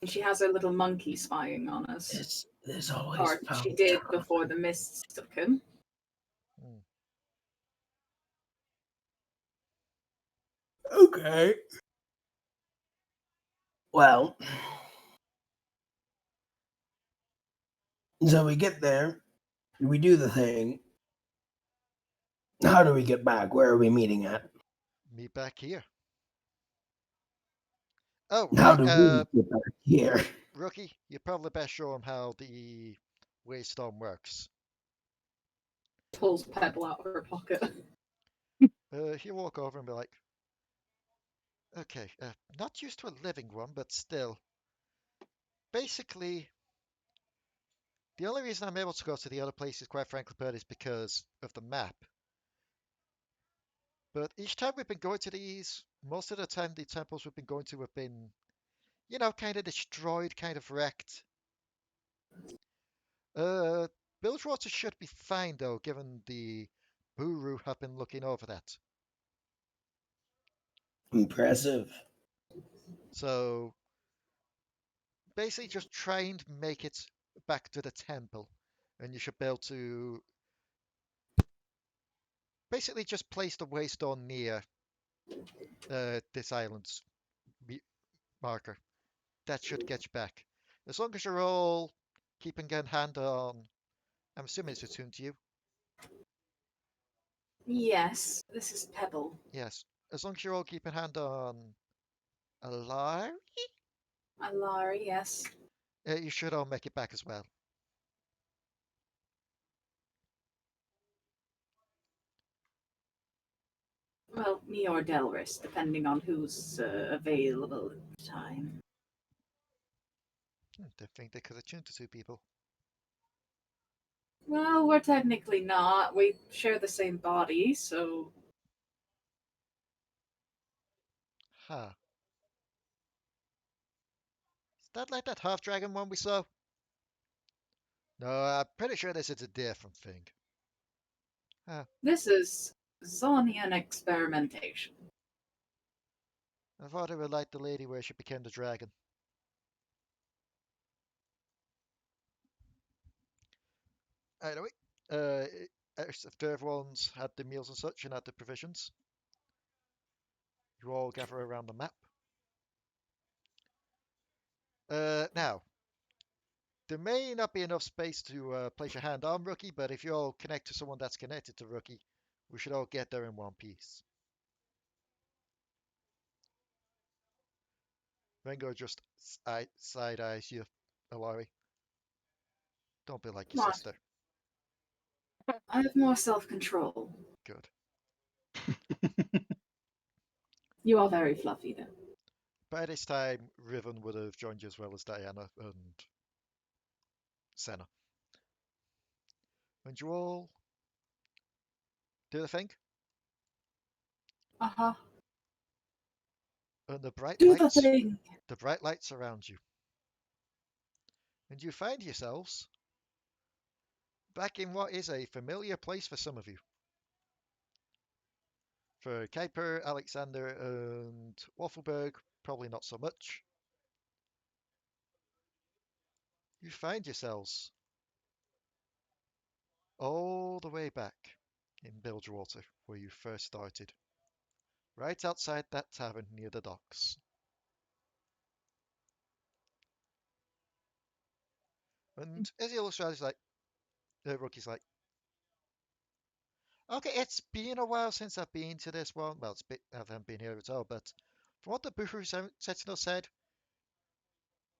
And she has her little monkey spying on us. there's always Or she did before the mists took him. Hmm. Okay. Well, so we get there, we do the thing. How do we get back? Where are we meeting at? Meet back here. Oh, How right. do we get back here? Rookie, you probably best show him how the Waystone works. Pulls Pebble out of her pocket. He'll walk over and be like, okay, not used to a living one, but still. Basically, the only reason I'm able to go to the other places, quite frankly, Bert, is because of the map. But each time we've been going to these, most of the time the temples we've been going to have been, kind of destroyed, kind of wrecked. Bilgewater should be fine though, given the Buru have been looking over that. Impressive. So basically just try and make it back to the temple, and you should be able to basically just place the waystone near this island's marker. That should get you back. As long as you're all keeping a hand on, I'm assuming it's attuned to you. Yes, this is Pebble. Yes. As long as you're all keeping hand on Alari, Alari, yes. you should all make it back as well. Well, me or Delris, depending on who's available at the time. They think they could attune to 2 people. Well, we're technically not. We share the same body, so Huh. Is that like that half dragon one we saw? No, I'm pretty sure this is a different thing. Huh. this is Zonian experimentation. I thought it was like the lady where she became the dragon. Anyway, After everyone's had the meals and such and had the provisions, you all gather around the map. Now, there may not be enough space to place your hand on Rookie, but if you all connect to someone that's connected to Rookie, we should all get there in one piece. Rengo just side eyes you, Alari. Don't be like your What? sister. I have more self-control. Good. You are very fluffy, though. By this time, Riven would have joined you as well as Diana and Senna. And you all do the thing, Uh-huh. and the bright Do the lights, thing. the bright lights around you, and you find yourselves back in what is a familiar place for some of you. For Kuiper, Alekxander, and Waffleberg, probably not so much. You find yourselves all the way back in Bilgewater, where you first started. Right outside that tavern near the docks. And as he looks around, he's like, Rookie's like, okay, it's been a while since I've been to this one. Well, I haven't been here at all, but from what the Buhu Sentinel said,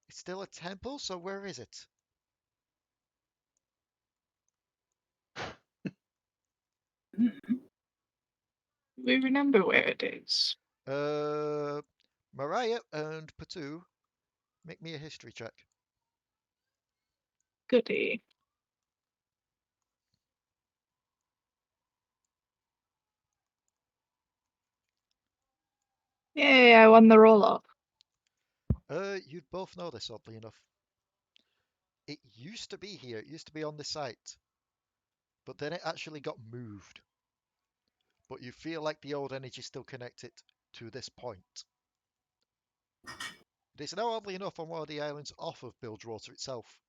it's still a temple, so where is it? We remember where it is. Mariah and Potoo, make me a history check. Goody. Yay, I won the roll-up. You'd both know this, oddly enough. It used to be here, it used to be on the site, but then it actually got moved. But you feel like the old energy still connected to this point. It is now, oddly enough, on one of the islands off of Bilgewater itself.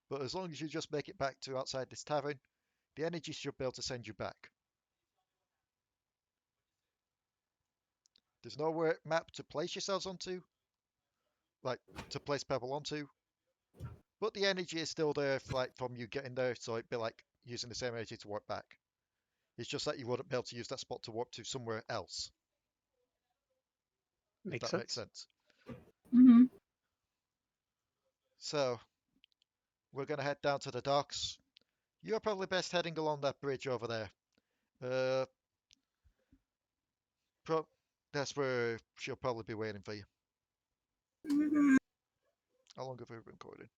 But as long as you just make it back to outside this tavern, the energy should be able to send you back. There's nowhere map to place yourselves onto, like to place people onto, but the energy is still there from you getting there, so it'd be like using the same energy to warp back. It's just that you wouldn't be able to use that spot to warp to somewhere else. If Makes that sense. makes sense. Mm-hmm. So, we're going to head down to the docks. You're probably best heading along that bridge over there. That's where she'll probably be waiting for you. How long have we been recording?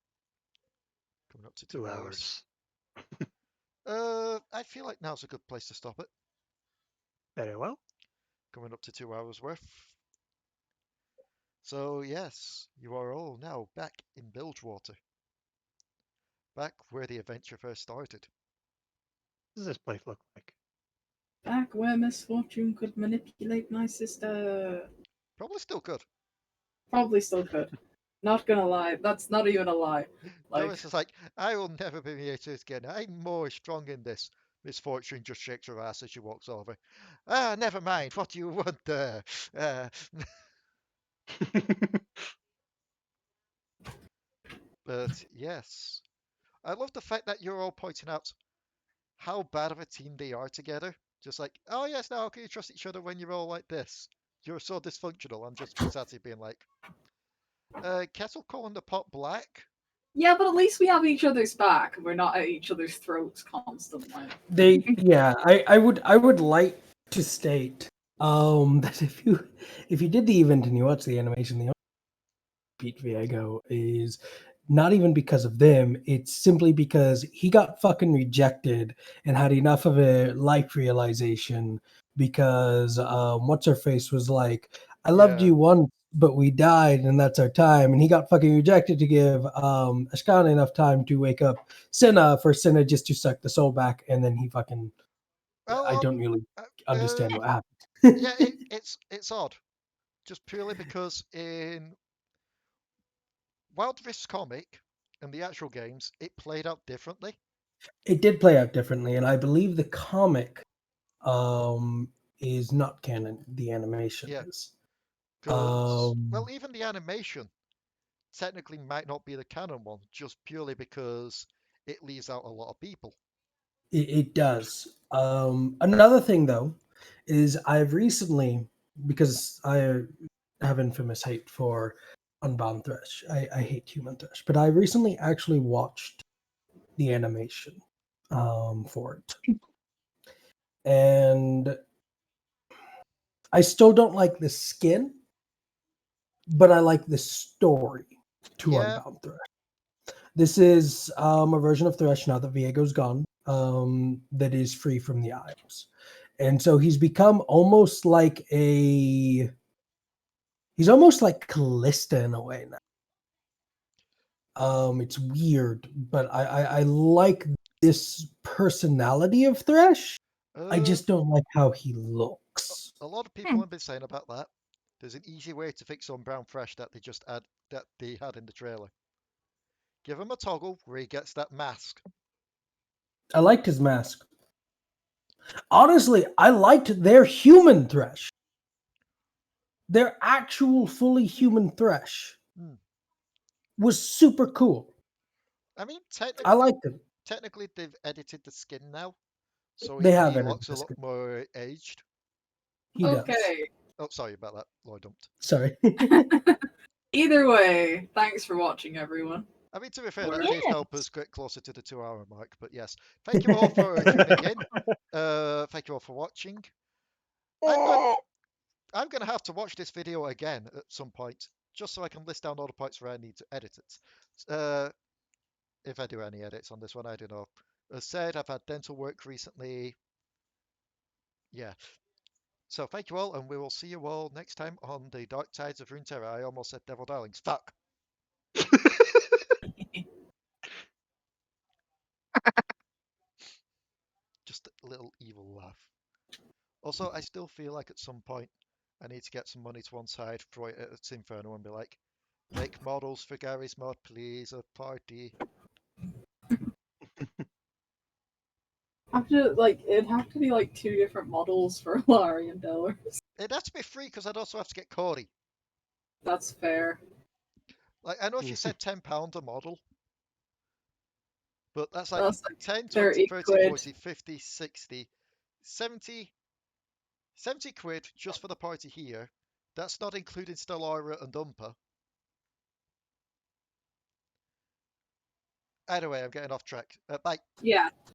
Coming up to 2 hours. I feel like now's a good place to stop it. Very well. Coming up to 2 hours worth. So yes, you are all now back in Bilgewater. Back where the adventure first started. What does this place look like? Back where misfortune could manipulate my sister. Probably still good. Probably still could. Not gonna lie, that's not even a lie. Delris is like, I will never be here to again. I'm more strong in this. Misfortune just shakes her ass as she walks over. Ah, never mind. What do you want there? But yes, I love the fact that you're all pointing out how bad of a team they are together. Just like, oh yes, now how can you trust each other when you're all like this? You're so dysfunctional. I'm just Genasi being like, Kettle calling the pot black? Yeah, but at least we have each other's back. We're not at each other's throats constantly. I would like to state that if you did the event and you watched the animation, the Pete Viego is not even because of them. It's simply because he got fucking rejected and had enough of a life realization because what's her face was like, I loved Yeah. you once, but we died and that's our time. And he got fucking rejected to give Ashkana enough time to wake up Senna for Senna just to suck the soul back. And then he fucking, Well, I don't really understand what happened. yeah, it's odd, just purely because in Wild Rift's comic, in the actual games, it played out differently. It did play out differently, and I believe the comic is not canon. The animation Yeah. is. Because, well, even the animation technically might not be the canon one, just purely because it leaves out a lot of people. It does. Another thing, though, is I've recently, because I have infamous hate for Unbound Thresh, I hate Human Thresh, but I recently actually watched the animation for it. And I still don't like the skin, but I like the story to Yeah. Unbound Thresh. This is a version of Thresh now that Viego's gone, that is free from the Isles. And so he's become almost like he's almost like Callista in a way now. It's weird, but I like this personality of Thresh. I just don't like how he looks. A lot of people have been saying about that. There's an easy way to fix Unbound Thresh that they had in the trailer. Give him a toggle where he gets that mask. I liked his mask. Honestly, I liked their human Thresh. Their actual fully human Thresh was super cool. I mean, I liked him. Technically, they've edited the skin now, so They have he edited looks a the lot skin. more aged. He does. Okay. Oh, sorry about that. Lloyd dumped. Sorry. Either way, thanks for watching, everyone. I mean, to be fair, Well, that did yes. help us get closer to the 2-hour mark. But yes, thank you all for tuning in. Thank you all for watching. I'm going to have to watch this video again at some point, just so I can list down all the points where I need to edit it. If I do any edits on this one, I don't know. As said, I've had dental work recently. Yeah. So thank you all, and we will see you all next time on the Dark Tides of Runeterra. I almost said Devil Darlings. Fuck. Just a little evil laugh. Also, I still feel like at some point I need to get some money to one side, throw it at Inferno, and be like, make models for Gary's mod, please, a party. It'd have to be like 2 different models for Alari and Delris. It'd have to be free because I'd also have to get Cody. That's fair. Like, I know if you said £10 a model, but that's like That's like 10, 30 20, 30, quid. 40, 50, 60, 70 quid just for the party here. That's not including Stellara and Dumper. Anyway, I'm getting off track. Bye. Yeah.